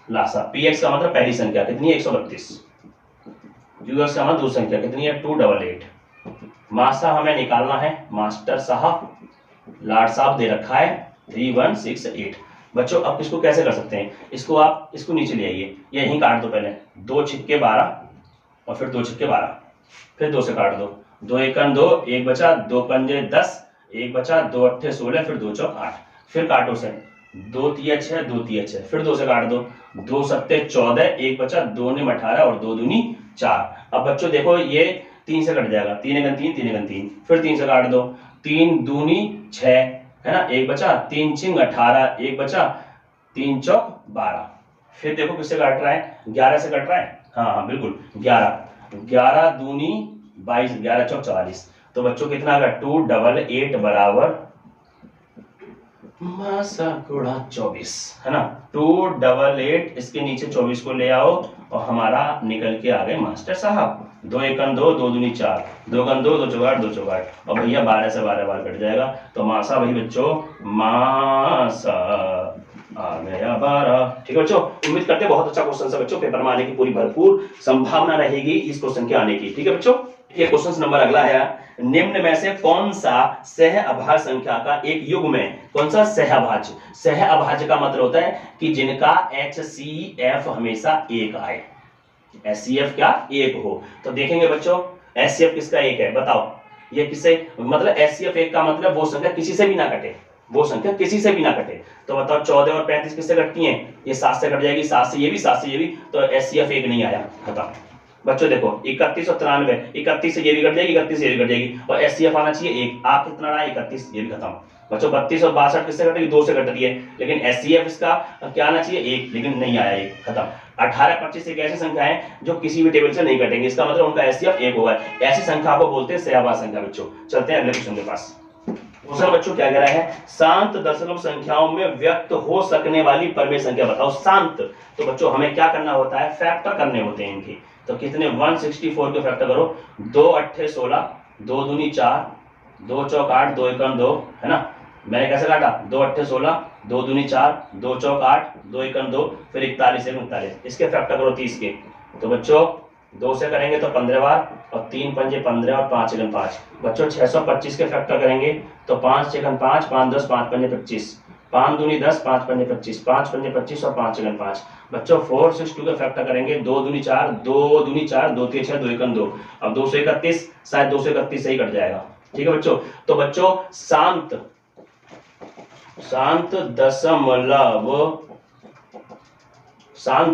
लासा। px का मतलब पहली संख्या कितनी है 132, qx का मतलब दूसरी संख्या कितनी है 288। मासा हमें निकालना है, मास्टर साहब लाड साहब दे रखा है 3168। बच्चों अब इसको कैसे कर सकते हैं, इसको आप इसको नीचे ले आइए, ये यहीं काट दो पहले, 2 छिक्के 12 और फिर 2 छिक्के 12, फिर 2 से काट दो, 2 एकन 2, 1 बचा, 2 पंजे 10, 1 बचा, 2 अट्ठे 16, फिर 2 चौक 8, फिर काटो से 2 तिया 6, 2 तिया 6, फिर 2 से काट दो, 2 सत्ते 14, 1 बचा, 2 ने 18 और 2 दूनी 4। अब बच्चों देखो ये 3 से कट जाएगा, 3 एकन 3, 3 एकन 3, फिर 3 से काट दो, 3 दूनी 6 है ना, 1 बचा, 3 छिंग 18, 1 बचा, 3 चौक 12, फिर देखो किससे काट रहा है 11 से कट रहा है, हाँ बिल्कुल 11, 11 दूनी 22, 11 चौक 44। तो बच्चों कितना आएगा 288 बराबर मासा गुणा 24, है ना 288, इसके नीचे 24 को ले आओ और हमारा निकल के आ गए मास्टर साहब 2 एकन 2, 2 दूनी 4, 2 एकन 2, 2 चौगाट 2 चौगाट, और भैया 12 से 12 बार कट जाएगा। तो मासा भाई बच्चों मासा आ गया 12। ठीक है बच्चों, उम्मीद करते हैं बहुत अच्छा क्वेश्चन है बच्चों, पेपर में आने की पूरी भरपूर संभावना रहेगी इस क्वेश्चन के आने की। ठीक है बच्चों, ये क्वेश्चन नंबर अगला है, निम्न में से कौन सा सह अभाज्य संख्या का एक युग्म में, कौन सा सह अभाज्य, सह अभाज्य का मतलब होता है कि जिनका HCF हमेशा 1 आए, HCF क्या 1 हो। तो देखेंगे बच्चों HCF किसका 1 है बताओ, ये किससे मतलब HCF 1 का मतलब वो संख्या किसी से भी ना कटे, वो संख्या किसी से भी ना कटे। तो बताओ 14 और 35 किससे कटती हैं, ये 7 से कट जाएगी, 7 से ये भी 7 से ये भी, तो HCF 1 नहीं आया, खत्म। बच्चों देखो 31 और 93, 31 से ये भी कट जाएगी, 31 से ये भी कट जाएगी, और HCF आना चाहिए 1, आ कितना रहा 31, ये भी खत्म। बच्चों 32 और 62 किससे कटेगी, 2 से कट रही है, लेकिन HCF इसका क्या आना चाहिए 1, लेकिन नहीं आया 1, खत्म। 18 25 एक ऐसी संख्या है जो किसी भी टेबल से नहीं कटेंगे, इसका मतलब उनका HCF 1 होगा। ऐसी संख्या को बोलते हैं सहअभाज्य संख्या। बच्चों चलते हैं अगले क्वेश्चन के पास। क्वेश्चन बच्चों क्या कह रहा है, शांत दशमलव संख्याओं में व्यक्त हो सकने वाली परमेय संख्या बताओ। शांत, तो बच्चों हमें क्या करना होता है, फैक्टर करने होते हैं इनके। तो कितने 164 के फैक्टर करो, 2 अट्ठे 16, 2 दूनी 4, 2 चौक 8, 2 एकम 2, है ना। मैंने कैसे काटा 2 अट्ठे 16, 2 दूनी 4, 2 चौक 8, 2 एकम 2, फिर 41 एक 39, इसके फैक्टर करो 30 के। तो बच्चों 2 से करेंगे तो 15 बार, और 3 पंजे 15 और 5 एकम 5। बच्चों 625 के फैक्टर करेंगे तो 5 एकम 5, 5 10, 5 पंजे 25, 5 दूनी 10, 5 पंजे 25, 5 पंजे 25 और 5 एकम 5। बच्चों 462 के फैक्टर करेंगे, 2 दूनी 4, 2 दूनी 4, 2 3 6, 2 एकम 2, अब 231, शायद 231 से ही कट जाएगा। ठीक है बच्चों, तो बच्चों शांत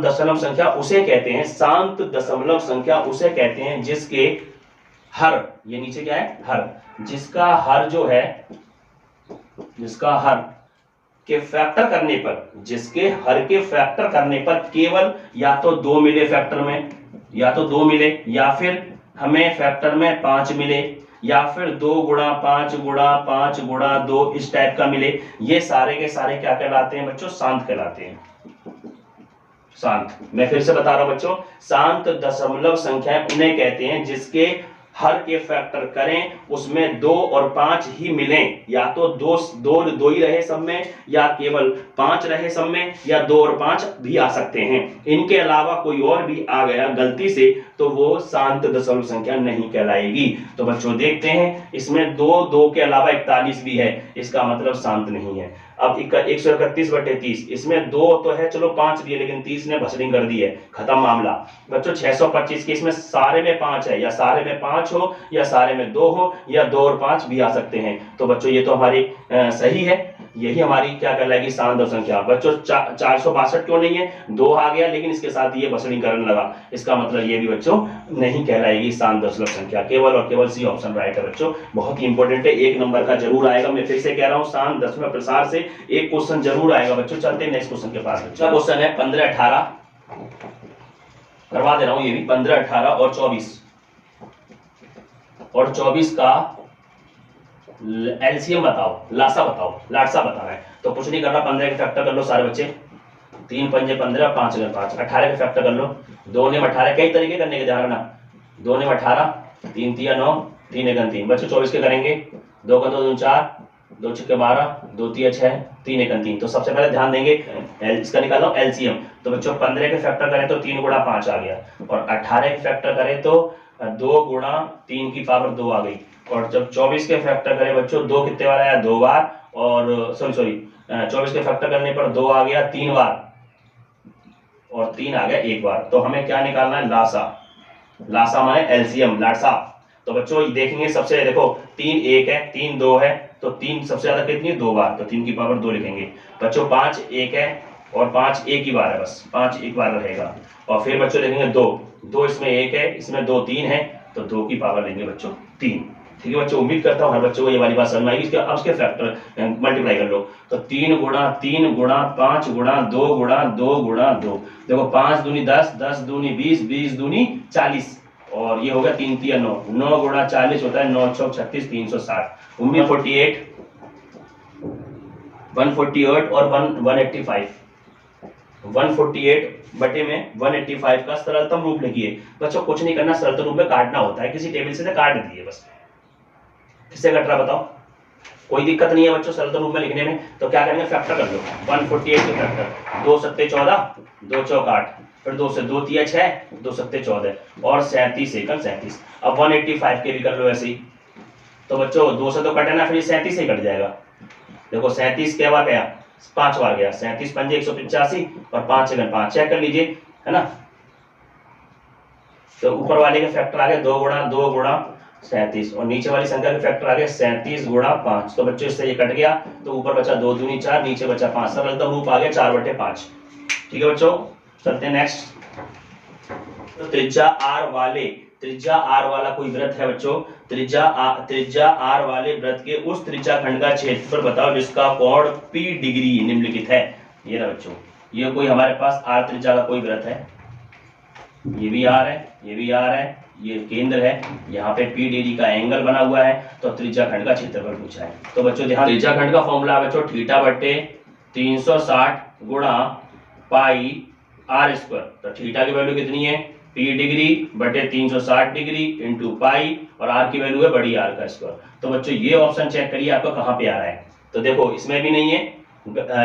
दशमलव संख्या उसे कहते हैं, शांत दशमलव संख्या उसे कहते हैं जिसके हर, ये नीचे क्या है हर, जिसका हर जो है, जिसका हर के फैक्टर करने पर, जिसके हर के फैक्टर करने पर केवल या तो 2 मिले फैक्टर में, या तो 2 मिले, या फिर हमें फैक्टर में 5 मिले, या फिर 2 गुणा 5 गुणा 5 गुणा 2 इस टाइप का मिले, ये सारे के सारे क्या कहलाते हैं बच्चों, शांत कहलाते हैं। शांत। मैं फिर से बता रहा हूं बच्चों, शांत दशमलव संख्याएं उन्हें कहते हैं जिसके हर के फैक्टर करें उसमें 2 और 5 ही मिलें, या तो दो ही रहे सब में, या केवल 5 रहे सब में, या 2 और 5 भी आ सकते हैं। इनके अलावा कोई और भी आ गया गलती से तो वो शांत दशमलव संख्या नहीं कहलाएगी। तो बच्चों देखते हैं, इसमें 2 के अलावा 41 भी है, इसका मतलब शांत नहीं है। अब 131/30, इसमें 2 तो है, चलो 5 दिए, लेकिन 30 ने भसड़िंग कर दी है, खत्म मामला। बच्चों 625 के इसमें सारे में 5 है, या सारे में 5 हो, या सारे में 2 हो, या 2 और 5 भी आ सकते हैं। तो बच्चों ये तो हमारी सही है, यही हमारी क्या कहलाएगी, शांत संख्या। बच्चों 462 क्यों नहीं है, 2 आ गया लेकिन इसके साथ ये भसड़िंग करने लगा, इसका मतलब ये भी बच्चों नहीं कहलाएगी शांत दशमलव संख्या। केवल और केवल सी ऑप्शन राइट है बच्चों, बहुत ही इंपॉर्टेंट है, 1 नंबर का जरूर आएगा। मैं फिर से कह रहा हूं, शांत दशमलव प्रसार से एक क्वेश्चन जरूर आएगा बच्चों। चलते हैं नेक्स्ट क्वेश्चन के पास। बच्चों क्वेश्चन है 15-18, करवा दे रहा हूं ये भी, 15, 18 और 24 का एलसीएम बताओ, लासा बताओ, लाटसा बताना है। तो कुछ नहीं करना, 15 के फैक्टर कर लो सारे बच्चे, 3 पंजे 15, 5 गुणे 5, 18 के फैक्टर कर लो, 2 ने 18, कई तरीके करने के, ध्यान रखना, 2 ने 18, 3 तिया 9, 3 एकम 3। बच्चों 24 के करेंगे, 2 का 2 4, 2 छक्के 12, 2 तिया 6, 3 एकम 3। तो सबसे पहले ध्यान देंगे इसका निकाल लो एलसीएम। तो बच्चों 15 के फैक्टर करें तो 3 गुणा 5 आ गया, और 18 के फैक्टर करें तो 2 गुणा 3 की पावर 2 आ गई। और जब 24 के फैक्टर करें बच्चों, 2 कितने बार आया, 2 बार, और सॉरी 24 के फैक्टर करने पर 2 आ गया 3 बार, और 3 आ गया 1 बार। तो हमें क्या निकालना है, लासा। लासा माने एलसीएम, लासा। तो बच्चों देखेंगे, सबसे देखो 3 1 है, 3 2 है, तो 3 सबसे ज्यादा कितनी है, 2 बार, तो 3 की पावर 2 लिखेंगे। बच्चों 5 1 है, और 5 एक ही बार है, बस 5 एक बार रहेगा। और फिर बच्चों देखेंगे 2 इसमें 1 है, इसमें 2 3 है, तो 2 की पावर लेंगे बच्चों 3। ठीक है बच्चों, उम्मीद करता हूँ हर बच्चों को ये वाली बात समझ में आएगी। अब इसके फैक्टर मल्टीप्लाई कर लो, तो 3 गुणा 3 गुणा 5 गुणा 2 गुणा 2 गुणा 2, देखो 5 दूनी 10, 10 दूनी 20, 20 दूनी 40, और ये हो गया 3 तिया 9, 9 गुणा 40 होता है 9 चौक 36, 360, 148 और 185, 148 बटे में 185 का सरलतम रूप लिखिए। बच्चों कुछ नहीं करना, सरलतम रूप में काटना होता है, किसी टेबल से काट दिए बस। किससे कट रहा बताओ, कोई दिक्कत नहीं है बच्चों सरलतम रूप में लिखने में। तो क्या करेंगे, फैक्टर कर लो, 148 के फैक्टर, 2 सत्ते 14, 2 चौक 8, फिर 2 से 2 तिया 6, 2 सत्ते 14, और 37 एकम 37। अब 185 के भी कर लो ऐसे ही। तो बच्चों 2 से तो कटे ना, फिर 37 से कट जाएगा। देखो 37 क्या बार गया, 5 बार गया, 37 पंजे 185, और 5 एकम 5, चेक कर लीजिए, है ना। तो ऊपर वाले के फैक्टर आ गए 2 गुणा 2 गुणा 37, और नीचे वाली संख्या के फैक्टर आ गए 37 गुणा 5। तो बच्चों इससे ये कट गया, तो ऊपर बचा 2 दूनी 4, नीचे बचा 5, सरलतम रूप आ गया 4/5। ठीक है बच्चों, चलते हैं नेक्स्ट। तो त्रिज्या आर वाला कोई वृत्त है बच्चों, त्रिज्या आर वाले वृत्त के उस त्रिज्या खंड का क्षेत्रफल बताओ जिसका कोण P डिग्री निम्नलिखित है। ये ना बच्चों, ये कोई हमारे पास आर त्रिज्या का कोई वृत्त है, ये भी आर है, ये भी आर है, ये केंद्र है, यहाँ पे P डिग्री का एंगल बना हुआ है, तो त्रिज्या खंड का क्षेत्रफल पूछा है। तो बच्चों ध्यान, त्रिज्या खंड का फॉर्मूला है बच्चों थीटा बटे 360 गुणा पाई आर स्क्वायर। तो थीटा की वैल्यू कितनी है, P डिग्री बटे 360 डिग्री इंटू पाई, और आर की वैल्यू है बड़ी आर का स्क्वायर। तो बच्चों ये ऑप्शन चेक करिए आपका कहाँ पे आ रहा है। तो देखो इसमें भी नहीं है,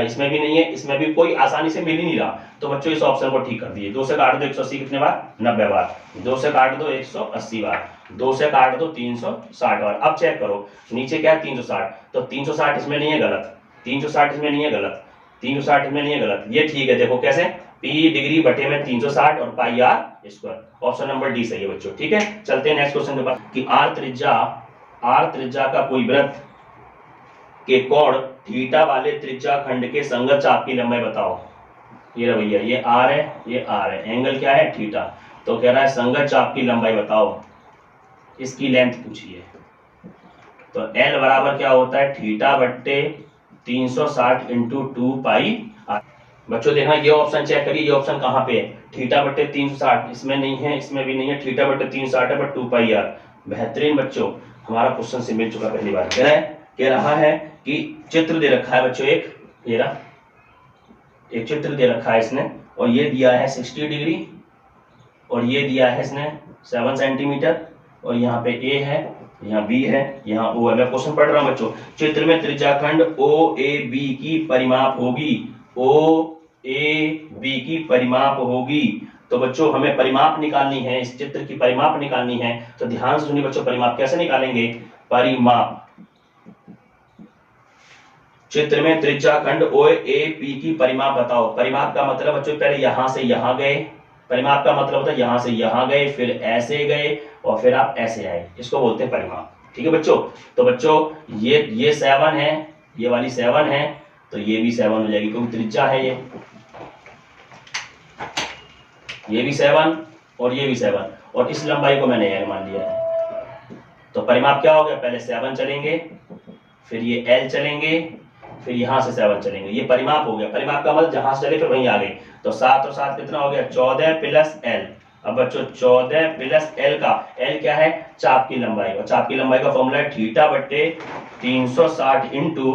इसमें भी नहीं है, इसमें भी कोई आसानी से मिल ही नहीं रहा। तो बच्चों इस ऑप्शन को ठीक कर दिए। 2 से काट दो 180 कितने बार, 90 बार, 2 से काट दो 180 बार, 2 से काट दो 360 बार। अब चेक करो नीचे क्या है 360, तो 360 इसमें नहीं है गलत, 360 इसमें नहीं है गलत, 360 इसमें नहीं है गलत, ये ठीक है। देखो कैसे, P डिग्री बटे में 360 और pi r square, option number D सही है बच्चों। ठीक है, चलते हैं नेक्स्ट क्वेश्चन के पास कि आर त्रिज्या का कोई वृत्त के कोण थीटा वाले त्रिज्या खंड के संगत चाप की लंबाई बताओ। ये रहा भैया, ये आर है, ये आर है, एंगल क्या है थीटा। तो कह रहा है संगत चाप की लंबाई बताओ, इसकी लेंथ पूछिए। तो L बराबर क्या होता है, थीटा बट्टे 360 इंटू 2 पाई आर। बच्चों देखना ये ऑप्शन चेक करिए, ये ऑप्शन कहाँ पे है, थीटा बट्टे 360, इसमें नहीं है, इसमें भी नहीं है, थीटा बट्टे 360 है, बट 2 पाई आर। बेहतरीन बच्चों, हमारा क्वेश्चन से मिल चुका पहली बार। कह रहा है कि चित्र दे रखा है बच्चों, एक ये रहा, एक चित्र दे रखा है इसने, और ये दिया है 60 डिग्री, और ये दिया है इसने 7 सेंटीमीटर, और यहाँ पे ए है, यहाँ बी है, यहाँ ओ है। मैं क्वेश्चन पढ़ रहा हूँ बच्चों। चित्र में त्रिज्याखंड ओ ए बी की परिमाप होगी, ओ ए बी की परिमाप होगी। तो बच्चों हमें परिमाप निकालनी है, इस चित्र की परिमाप निकालनी है। तो ध्यान से सुनिए बच्चों, परिमाप कैसे निकालेंगे? परिमाप, चित्र में त्रिज्याखंड ओ ए बी की परिमाप बताओ। परिमाप का मतलब बच्चों पहले यहां से यहां गए, परिमाप का मतलब होता है यहां से यहां गए, फिर ऐसे गए, और फिर आप ऐसे आए, इसको बोलते हैं परिमाप। ठीक है बच्चों। तो बच्चों ये 7 है, ये वाली 7 है, तो ये भी 7 हो जाएगी क्योंकि त्रिज्या है ये भी 7 और ये भी 7, और इस लंबाई को मैंने L मान लिया है। तो परिमाप क्या हो गया? पहले 7 चलेंगे, फिर ये L चलेंगे, फिर यहां से 7 चलेंगे, ये परिमाप हो गया। परिमाप का मतलब जहां से चले फिर वहीं आ गए। तो 7 और 7 कितना हो गया? 14 प्लस L। अब बच्चों 14 प्लस L का, L क्या है? चाप की लंबाई, और चाप की लंबाई का फॉर्मूला है थीटा बट्टे 360 इंटू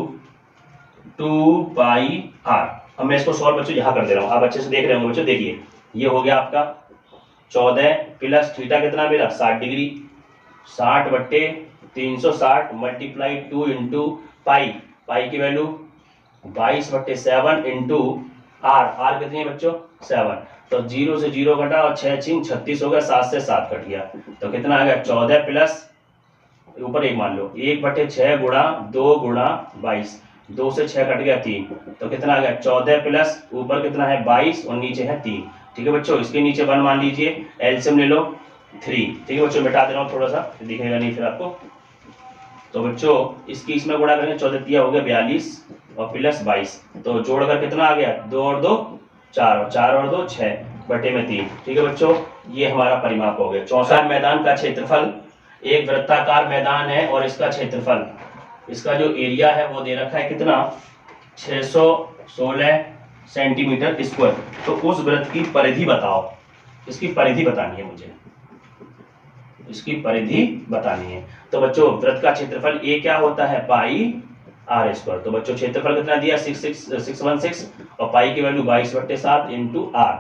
2 पाई r। अब मैं इसको सॉल्व बच्चों यहाँ कर दे रहा हूँ, आप अच्छे से देख रहे होंगे बच्चों। देखिए ये हो गया आपका 14 प्लस थीटा कितना मिला? 60 डिग्री, 60 बट्टे 360 मल्टीप्लाई 2 इंटू पाई, पाई की वैल्यू 22 बट्टे 7 इंटू आर, आर कितनी है बच्चों? 7। तो 0 से 0 घटा और 6 6 36 हो गया, 7 से 7 कट गया, तो कितना आ गया? 14 प्लस ऊपर 1 मान लो, 1 बट्टे 6 गुणा 2 गुणा 22, 2 से 6 कट गया 3, तो कितना आ गया? 14 प्लस ऊपर कितना है? 22 और नीचे है 3। ठीक है बच्चों, इसके नीचे 1 मान लीजिए, एलसीएम ले लो 3। ठीक है बच्चों, मिटा दे रहा हूँ थोड़ा सा, दिखेगा नहीं फिर आपको। तो बच्चों इसकी इसमें गुणा करेंगे, 14 हो गया 42 और प्लस 22, तो जोड़कर कितना आ गया? 2 और 2 4, और 4 और 2 6 बटे में 3। ठीक है बच्चों, ये हमारा परिमाप हो गया। 64 मैदान का क्षेत्रफल, एक वृत्ताकार मैदान है और इसका क्षेत्रफल, इसका जो एरिया है वो दे रखा है कितना? 616 सेंटीमीटर स्क्वायर। तो उस वृत्त की परिधि बताओ, इसकी परिधि बतानी है मुझे, इसकी परिधि बतानी है। तो बच्चों वृत्त का क्षेत्रफल ए क्या होता है? पाई आर स्क्वायर। तो बच्चों क्षेत्रफल कितना दिया? 616, और पाई की वैल्यू 22/7 इंटू आर,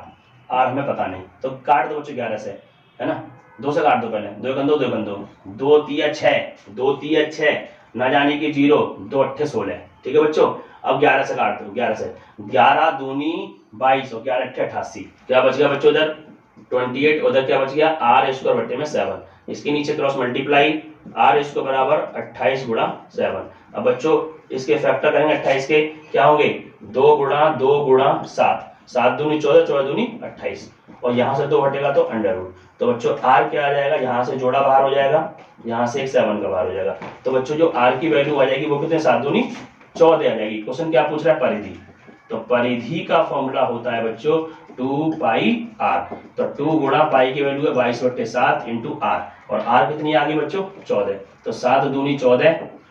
आर हमें पता नहीं, तो काट दो बच्चों 11 से, है ना? 2 से काट दो पहले, 2 1 2 2 1 2, 2 3 6, 2 3 6, ना जाने की 0, 2 8 16। ठीक है बच्चों, अब 11 से काट दो, 11 से, 11 दूनी 22 और 11 8 88, क्या बच गया बच्चों? इधर 28, उधर क्या बच गया? आर स्क्वायर बटे में 7, इसके नीचे क्रॉस मल्टीप्लाई, आर स्क्वायर बराबर 28 गुणा 7। अब बच्चों इसके फैक्टर करेंगे 28 के, क्या होंगे? 2 गुणा 2 गुणा 7, 7 दूनी 14, 14 दूनी 28, और यहाँ से 2 हटेगा तो अंडर रूट। तो बच्चों आर क्या आ जाएगा? यहाँ से जोड़ा बाहर हो जाएगा, यहाँ से एक 7 का बाहर हो जाएगा। तो बच्चों जो आर की वैल्यू आ जाएगी वो कितने? 7 दूनी 14 आ जाएगी। क्वेश्चन क्या पूछ रहा है? परिधि। तो परिधि का फॉर्मूला होता है बच्चों 2 पाई आर। तो 2 गुणा पाई की वैल्यू है 22/7 इंटू आर, और आर कितनी आ गई बच्चों? 14। तो 7 दूनी 14,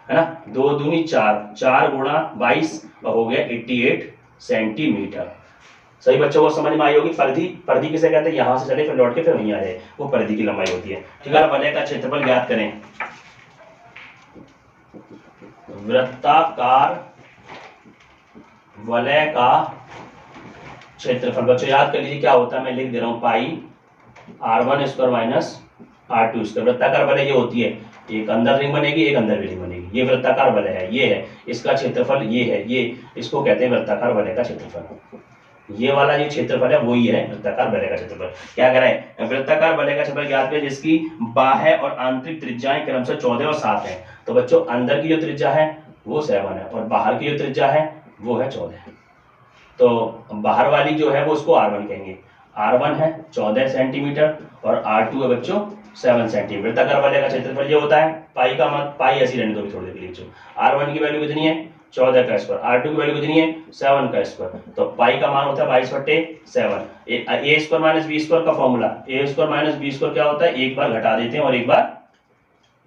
है ना? 2 दूनी 4, 4 गुणा 22 और हो गया 88 सेंटीमीटर। सही बच्चों को समझ में आई होगी। परिधि, परिधि किसे कहते हैं? यहां से चले फिर लौट के फिर वहीं आ जाए, वो परिधि की लंबाई होती है। ठीक है, वलय का क्षेत्रफल ज्ञात करें। वृत्ताकार वलय का क्षेत्रफल बच्चों याद कर लीजिए क्या होता है, मैं लिख दे रहा हूं, पाई r1 square minus r2 square. वृत्ताकार वलय ये होती है, एक अंदर रिंग बनेगी, एक अंदर भी रिंग बनेगी, ये वृत्ताकार वलय है, ये है इसका क्षेत्रफल, ये है, ये इसको कहते हैं वृत्ताकार वलय का क्षेत्रफल। ये वाला जो क्षेत्रफल है वही है वृत्ताकार वलय का क्षेत्रफल। क्या कह रहा है? वृत्ताकार वलय का क्षेत्रफल ज्ञात करें जिसकी बाह्य और आंतरिक त्रिज्याएं क्रमशः 14 और 7 है। तो बच्चों अंदर की जो त्रिज्या है वो 7 है, और बाहर की जो त्रिज्या है वो है 14। तो बाहर वाली जो है वो उसको R1 कहेंगे। R1 है 14 सेंटीमीटर और R2 है बच्चों 7 सेंटीमीटर। वृत्ताकार वलय का क्षेत्रफल ये होता है। पाई का मत, पाई ऐसी रहने दो भी थोड़ी देर के लिए। R1 की वैल्यू कितनी है? 14 का स्क्वायर। R2 की वैल्यू कितनी है? 7 का स्क्वायर। तो पाई का मान होता है 22/7। ए स्क्वायर माइनस बी स्क्वायर का फॉर्मूला, ए स्क्वायर माइनस बी स्क्वायर क्या होता है? एक बार घटा देते हैं और एक बार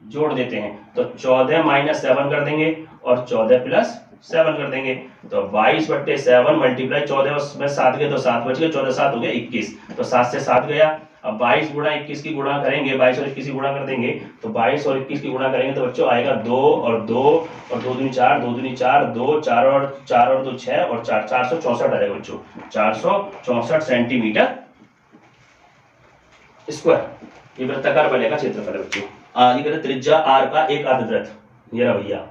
जोड़ देते हैं। तो 14 माइनस 7 कर देंगे और 14 प्लस 7 कर देंगे। तो 22/7 मल्टीप्लाई 14 में 7 गए तो 7 बच गए, 14 7 हो गया 21। तो 7 से 7 गया, अब 22 गुणा 21 की गुणा करेंगे, 22 और 21 की गुणा कर देंगे, तो 22 और 21 की गुणा करेंगे तो बच्चों आएगा 2 और 2 और 2 दूनी 4, 2 दूनी 4, 2 4 और 2 6 और 4 464 आएगा बच्चों, 464 सेंटीमीटर स्क्वायर। ये वृत्ताकार वलय का क्षेत्रफल है बच्चों। ये कहते त्रिज्या r का एक अर्धवृत्त, ये रहा भैया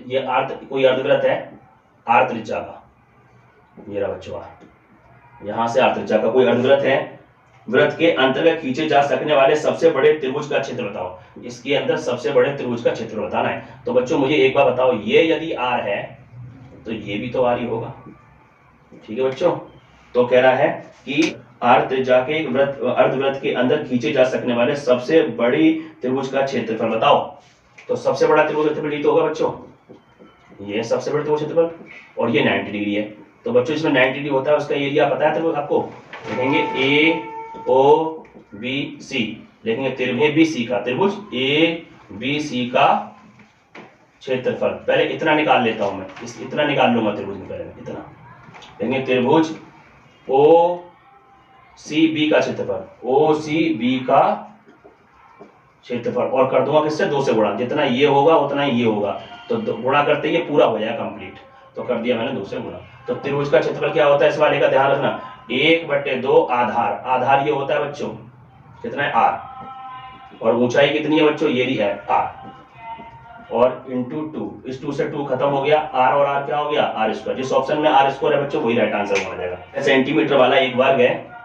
ये कोई अर्धवृत्त है r त्रिज्या का, ये रहा बच्चों r, यहां से r त्रिज्या का कोई अर्धवृत्त है, वृत्त के अंतर्गत खींचे जा सकने वाले सबसे बड़े त्रिभुज का क्षेत्र बताओ। इसके अंदर सबसे बड़े त्रिभुज का क्षेत्र बताना है। तो बच्चों मुझे एक बार बताओ, ये यदि r है तो ये भी तो r ही होगा, ठीक है बच्चों। तो कह रहा है कि r त्रिज्या के एक अर्धवृत्त के अंदर खींचे जा सकने वाले सबसे बड़ी त्रिभुज का क्षेत्रफल बताओ। तो सबसे बड़ा त्रिभुज क्षेत्रफल ये तो होगा बच्चों, ये सबसे बड़ा त्रिभुज क्षेत्रफल, और ये 90 डिग्री है। तो बच्चों इसमें 90 डिग्री होता है, उसका एरिया पता है त्रिभुज आपको, लिखेंगे AOBC, लिखेंगे त्रिभुज ABC का, त्रिभुज ABC का क्षेत्रफल। पहले इतना निकाल लेता हूं मैं, इतना निकाल लूंगा त्रिभुज में, पहले इतना लेंगे, त्रिभुज OCB का क्षेत्रफल, OCB का क्षेत्रफल, और कर दूंगा किससे, 2 से गुणा, जितना ये होगा उतना ही ये होगा, तो गुणा करते ये पूरा हो जाएगा कंप्लीट, तो कर दिया मैंने 2 से गुणा। तो त्रिभुज का क्षेत्रफल क्या होता है इस वाले का ध्यान रखना, 1/2 आधार, आधार ये होता है बच्चों कितना है r, और ऊंचाई कितनी है बच्चों, ये भी है r, और इंटू 2, इस 2 से 2 खत्म हो गया, r और r क्या हो गया, r स्क्वायर। जिस ऑप्शन में r स्क्वायर है बच्चों वही राइट आंसर हो जाएगा। सेंटीमीटर वाला एक वर्ग है,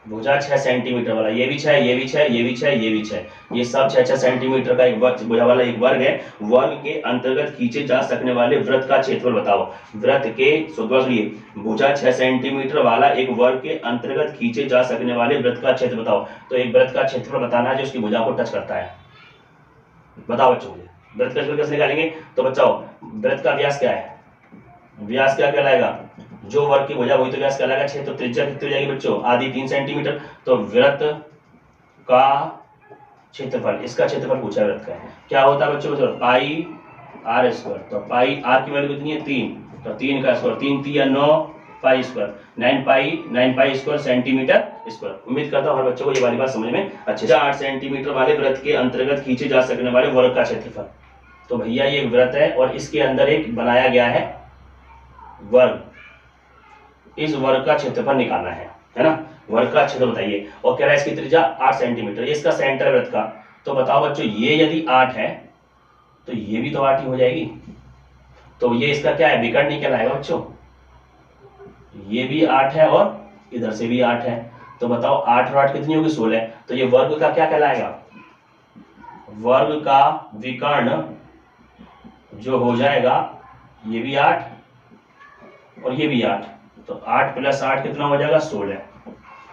भुजा 6 सेंटीमीटर वाला, ये भी 6, ये भी 6, ये भी 6, ये भी 6, ये सब 6 सेंटीमीटर का एक भुजा वाला एक वर्ग है। वर्ग के अंतर्गत खींचे जा सकने वाले वृत्त का क्षेत्रफल बताओ। वृत्त के सुनिए, भुजा 6 सेंटीमीटर वाला एक वर्ग के अंतर्गत खींचे जा सकने वाले वृत्त का क्षेत्र बताओ। तो एक वृत्त का क्षेत्रफल बताना है जो उसकी भुजा को टच करता है, बताओ बच्चों मुझे वृत्त का क्षेत्रफल कैसे निकालेंगे। तो बच्चों वृत्त का व्यास क्या है, व्यास क्या कहलाएगा, जो वर्ग की भुजा वही तो व्यास कहलाएगा 6, तो त्रिज्या कितनी हो जाएगी बच्चों, आधी 3 सेंटीमीटर। तो वृत्त का क्षेत्रफल, इसका क्षेत्रफल पूछा है वृत्त का, क्या होता है बच्चों, पाई r स्क्वायर। तो पाई r की वैल्यू कितनी है 3, तो 3 का square, 3 3 9 pi square, 9 pi square centimetre square. उम्मीद करता हूं हर बच्चों को ये वाली बात समझ में अच्छे से। 8 सेंटीमीटर वाले वृत्त के अंतर्गत खींचे जा सकने वाले वर्ग का क्षेत्रफल। तो भैया ये वृत्त है और इसके अंदर एक बनाया गया है वर्ग, इस वर्ग का क्षेत्रफल निकालना है ना, वर्ग का क्षेत्र बताइए। और कह रहा है इसकी त्रिज्या 8 सेंटीमीटर, इसका सेंटर वृत्त का। तो बताओ बच्चों ये यदि 8 है तो ये भी तो 8 ही हो जाएगी, तो ये इसका क्या है, विकर्ण नहीं कहलाएगा बच्चों, ये भी 8 है और इधर से भी 8 है। तो बताओ 8 और 8 कितनी होगी 16। तो ये वर्ग का क्या कहलाएगा, वर्ग का विकर्ण जो हो जाएगा, ये भी 8 और ये भी 8, तो 8 + 8 कितना हो जाएगा 16।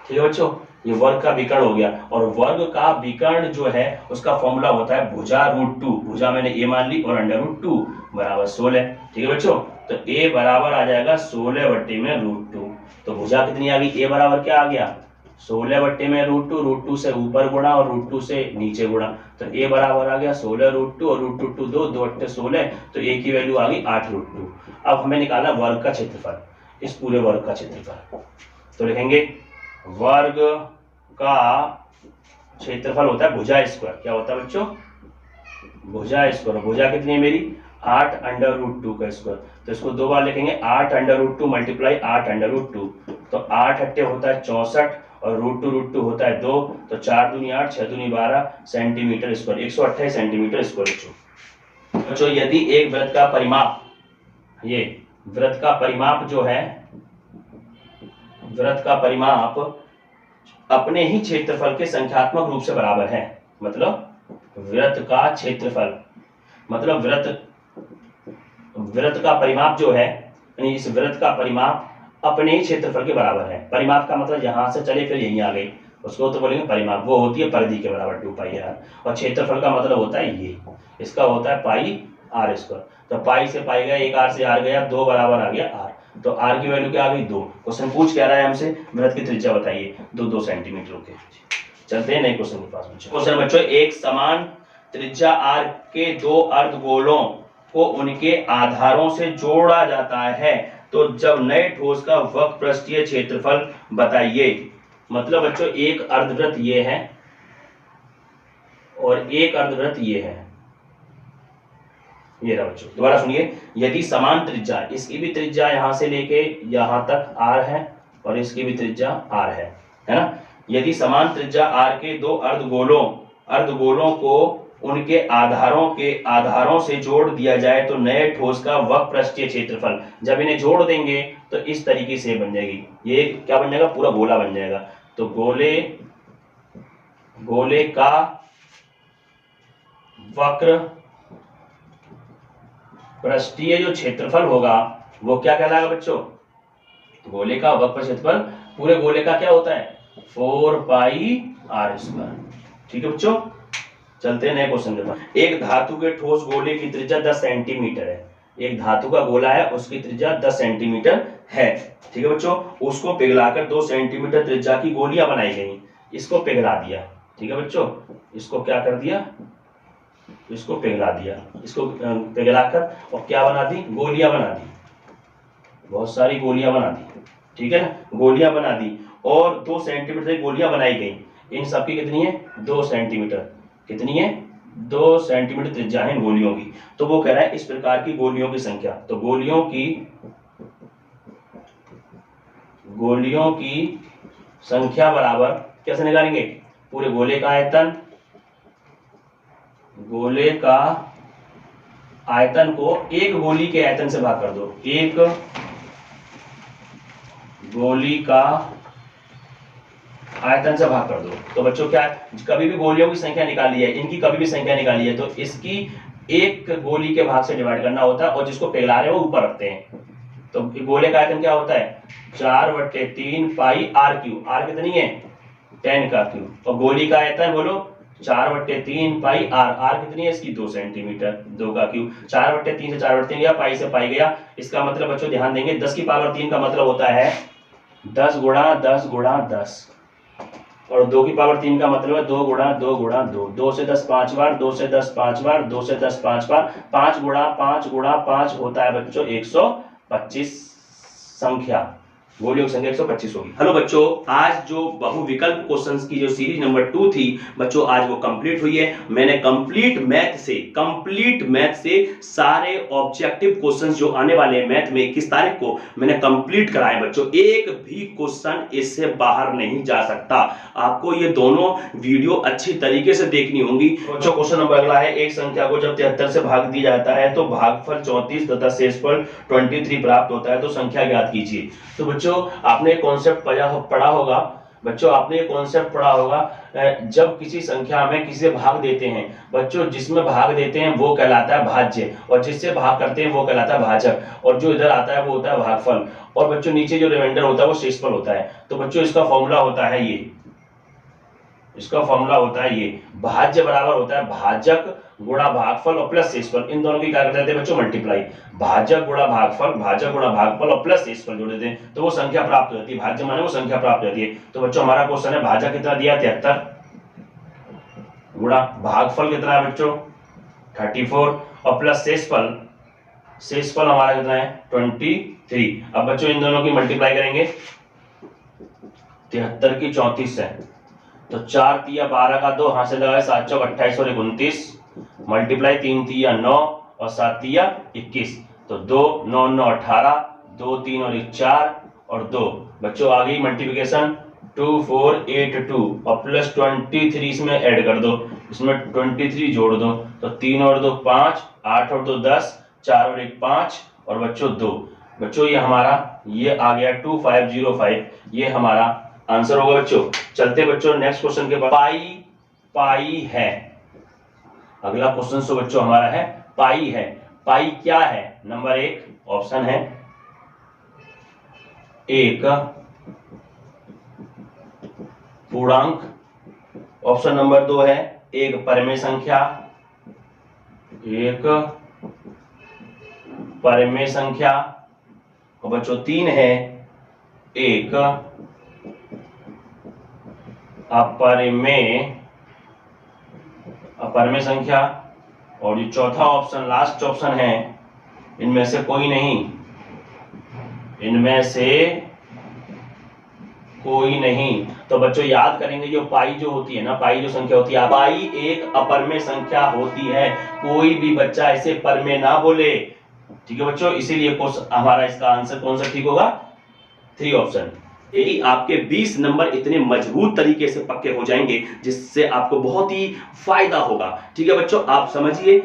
ठीक है बच्चों, ये वर्ग का विकर्ण हो गया। और वर्ग का विकर्ण जो है उसका फॉर्मूला होता है भुजा √2, भुजा मैंने a मान ली और √2 बराबर 16। ठीक है बच्चों, तो a बराबर आ जाएगा 16/√2। तो भुजा कितनी आ गई, a बराबर क्या आ गया 16/√2, √2 से ऊपर गुणा और √2 से नीचे गुणा। तो a बराबर आ गया 16√2 और √2 2, 2 × 8 = 16, तो a की वैल्यू आ गई 8√2। अब हमें निकालना वर्ग का क्षेत्रफल, इस पूरे वर्ग का क्षेत्रफल। तो लिखेंगे वर्ग का क्षेत्रफल होता है भुजा स्क्वायर, क्या होता है बच्चों, भुजा स्क्वायर। भुजा कितनी है मेरी 8√2 का स्क्वायर, तो इसको 2 बार लिखेंगे, 8√2 × 8√2, तो 8 8 होता है 64 और √2 होता है 2, तो 4 दूनी 8, 6 दूनी 12 सेंटीमीटर स्क्वायर, 128 सेंटीमीटर स्क्वायर। बच्चों यदि एक वृत्त का परिमाप, ये वृत्त का परिमाप जो है, वृत्त का परिमाप अपने ही क्षेत्रफल के संख्यात्मक रूप से बराबर है, मतलब वृत्त का क्षेत्रफल, मतलब वृत्त का परिमाप जो है, यानी इस वृत्त का परिमाप अपने ही क्षेत्रफल के बराबर है। परिमाप का मतलब यहां से चले फिर यहीं आ गए, उसको तो बोलेंगे परिमाप, वो होती है परिधि के बराबर 2πr। और क्षेत्रफल का मतलब होता है ये, इसका होता है πr²। तो पाई से पाई गया, एक r से r गया, 2 बराबर आ गया r। तो r की वैल्यू क्या आ गई 2। क्वेश्चन पूछ क्या रहा है हमसे, वृत्त की त्रिज्या बताइए, 2 सेंटीमीटर। ओके चलते हैं नए क्वेश्चन के पास। क्वेश्चन बच्चों, एक समान त्रिज्या r के 2 अर्धगोलों को उनके आधारों से जोड़ा जाता है, तो जब नए ठोस का वक्र पृष्ठीय क्षेत्रफल बताइए। मतलब बच्चों एक अर्धवृत्त ये है और एक अर्धवृत्त ये है, ये रहा बच्चों। दोबारा सुनिए, यदि समान त्रिज्या, इसकी भी त्रिज्या यहां से लेके यहां तक r है और इसकी भी त्रिज्या r है ना। यदि समान त्रिज्या r के दो अर्धगोलों को उनके आधारों से जोड़ दिया जाए तो नए ठोस का वक्र पृष्ठीय क्षेत्रफल, जब इन्हें जोड़ देंगे तो इस तरीके से बन जाएगी, ये क्या बन जाएगा, पूरा गोला बन जाएगा। तो गोले का वक्र पृष्ठीय जो क्षेत्रफल होगा वो क्या कहलाएगा बच्चों, गोले का वक्र क्षेत्रफल पूरे गोले का क्या होता है 4πr²। ठीक है बच्चों, चलते हैं नए क्वेश्चन के पास। एक धातु के ठोस गोले की त्रिज्या 10 सेंटीमीटर है, एक धातु का गोला है उसकी त्रिज्या 10 सेंटीमीटर है। ठीक है बच्चों, उसको पिघलाकर 2 सेंटीमीटर त्रिज्या की गोलियां बनाई गई, इसको पिघला दिया। ठीक है बच्चों, इसको क्या कर दिया, इसको पिघला दिया, इसको पिघलाकर और क्या बना दी, गोलियां बना दी, बहुत सारी गोलियां बना दी। ठीक है ना, गोलियां बना दी और 2 सेंटीमीटर की गोलियां बनाई गई। इन सबकी कितनी है 2 सेंटीमीटर, कितनी है 2 सेंटीमीटर त्रिज्या है इन गोलियों की। तो वो कह रहा है इस प्रकार की गोलियों की संख्या, तो गोलियों की संख्या बराबर कैसे निकालेंगे, पूरे गोले का आयतन, गोले का आयतन को एक गोली के आयतन से भाग कर दो, एक गोली का आयतन से भाग कर दो। तो बच्चों क्या, कभी भी गोलियों की संख्या निकाली है, इनकी कभी भी संख्या निकाली है तो इसकी एक गोली के भाग से डिवाइड करना होता है और जिसको पिघला रहे हैं वो ऊपर रखते हैं। तो गोले का आयतन क्या होता है 4/3 पाई r³, r कितनी है 10 का क्यूब, और गोली का आयतन बोलो 4/3 पाई r कितनी है इसकी 2 सेंटीमीटर, 2 का क्यूब, 4/3 से 4/3 गया, पाई से पाई गया। इसका मतलब बच्चों ध्यान देंगे 10 की पावर 3 का मतलब होता है 10 गुणा 10 गुणा 10, और 2 की पावर 3 का मतलब है 2 गुणा 2 गुणा 2, 2 से 10 5 बार, 2 से 10 5 बार, 2 से 10 5 बार, 5 गुणा 5 गुणा 5 होता है बच्चों 125 संख्या, गोलियों की संख्या 125 होगी। हेलो बच्चों, आज जो बहुविकल्प क्वेश्चंस की जो सीरीज नंबर 2 थी बच्चों, आज वो कंप्लीट हुई है। मैंने कंप्लीट मैथ से सारे ऑब्जेक्टिव क्वेश्चंस जो आने वाले हैं मैथ में 21 तारीख को मैंने कंप्लीट कराए बच्चों, एक भी क्वेश्चन इससे बाहर नहीं जा सकता। आपको ये दोनों वीडियो अच्छी तरीके से देखनी होंगी। बच्चों क्वेश्चन नंबर अगला है, एक संख्या को जब 73 से भाग दिया जाता है तो भागफल 34 तथा शेषफल 23 प्राप्त होता है, तो संख्या ज्ञात कीजिए। तो बच्चों आपने कॉन्सेप्ट पढ़ा होगा बच्चों, आपने ये कॉन्सेप्ट पढ़ा होगा, जब किसी संख्या में किसी भाग देते हैं बच्चों, जिसमें भाग देते हैं वो कहलाता है भाज्य और जिससे भाग करते हैं वो कहलाता है भाजक, और जो इधर आता है वो होता है भागफल, और बच्चों नीचे जो रिमाइंडर होता है वो शेषफल होता है। तो बच्चों इसका फॉर्मूला होता है ये, इसका फॉर्मूला होता है ये, भाज्य बराबर होता है भाजक गुणा भागफल और प्लस शेषफल, इन दोनों की क्या कर देते हैं बच्चों मल्टीप्लाई, भाजक गुणा भागफल और प्लस शेषफल जोड़ देते हैं तो वो संख्या प्राप्त हो जाती है, भाज्य माने वो संख्या प्राप्त हो जाती है। तो बच्चों हमारा क्वेश्चन है भाजक कितना दिया 73 गुणा भागफल कितना है बच्चों 34 और प्लस शेषफल हमारा कितना है 23। अब बच्चों इन दोनों की मल्टीप्लाई करेंगे 73 की 34 से, तो 4 तिया 12 का 2 हाथ से लगाए 7 चौक 28 और 29, मल्टीप्लाई 3 तिया 9 और 7 तिया 21, तो 2 9 9 18, 2 3 और 1 4 और 2 बच्चों आ गई मल्टीप्लिकेशन 2 4 8 2 और प्लस 23 इसमें ऐड कर दो, इसमें 23 जोड़ दो, तो 3 और 2 5, 8 और 2 10, 4 और 1 5 और बच्चों 2। बच्चों ये हमारा ये आ गया 2505, ये हमारा आंसर होगा बच्चों। चलते बच्चों नेक्स्ट क्वेश्चन के बाद, पाई है। अगला क्वेश्चन तो बच्चों हमारा है पाई है। पाई क्या है, नंबर 1 ऑप्शन है एक पूर्णांक, ऑप्शन नंबर 2 है एक परिमेय संख्या, एक परिमेय संख्या, और बच्चों 3 है एक अपरिमेय संख्या, और जो चौथा ऑप्शन लास्ट ऑप्शन है इनमें से कोई नहीं, इनमें से कोई नहीं। तो बच्चों याद करेंगे, जो पाई जो होती है ना, पाई जो संख्या होती है, पाई एक अपर में संख्या होती है। कोई भी बच्चा ऐसे पर में ना बोले, ठीक है बच्चों। इसीलिए हमारा इसका आंसर कौन सा ठीक होगा? 3 ऑप्शन। यदि आपके 20 नंबर इतने मजबूत तरीके से पक्के हो जाएंगे जिससे आपको बहुत ही फायदा होगा। ठीक है बच्चों, आप समझिए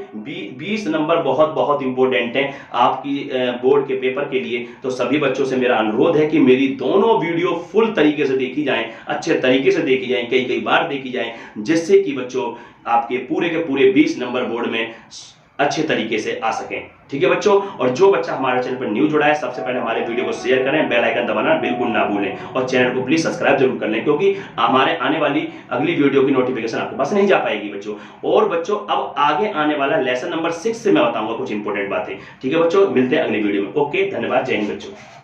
20 नंबर बहुत बहुत इंपॉर्टेंट है आपकी बोर्ड के पेपर के लिए। तो सभी बच्चों से मेरा अनुरोध है कि मेरी दोनों वीडियो फुल तरीके से देखी जाएं, अच्छे तरीके से देखी जाएं, कई कई बार देखी जाएं, जिससे कि बच्चों आपके पूरे के पूरे 20 नंबर बोर्ड में अच्छे तरीके से आ सकें। ठीक है बच्चों, और जो बच्चा हमारे चैनल पर न्यू जुड़ा है, सबसे पहले हमारे वीडियो को शेयर करें, बेल आइकन दबाना बिल्कुल ना भूलें, और चैनल को प्लीज सब्सक्राइब जरूर कर लें, क्योंकि हमारे आने वाली अगली वीडियो की नोटिफिकेशन आपके पास नहीं जा पाएगी बच्चों। और बच्चों अब आगे आने वाला लेसन नंबर 6 से मैं बताऊंगा कुछ इंपॉर्टेंट बातें। ठीक है बच्चों, मिलते हैं अगली वीडियो में। ओके, धन्यवाद, जय हिंद बच्चों।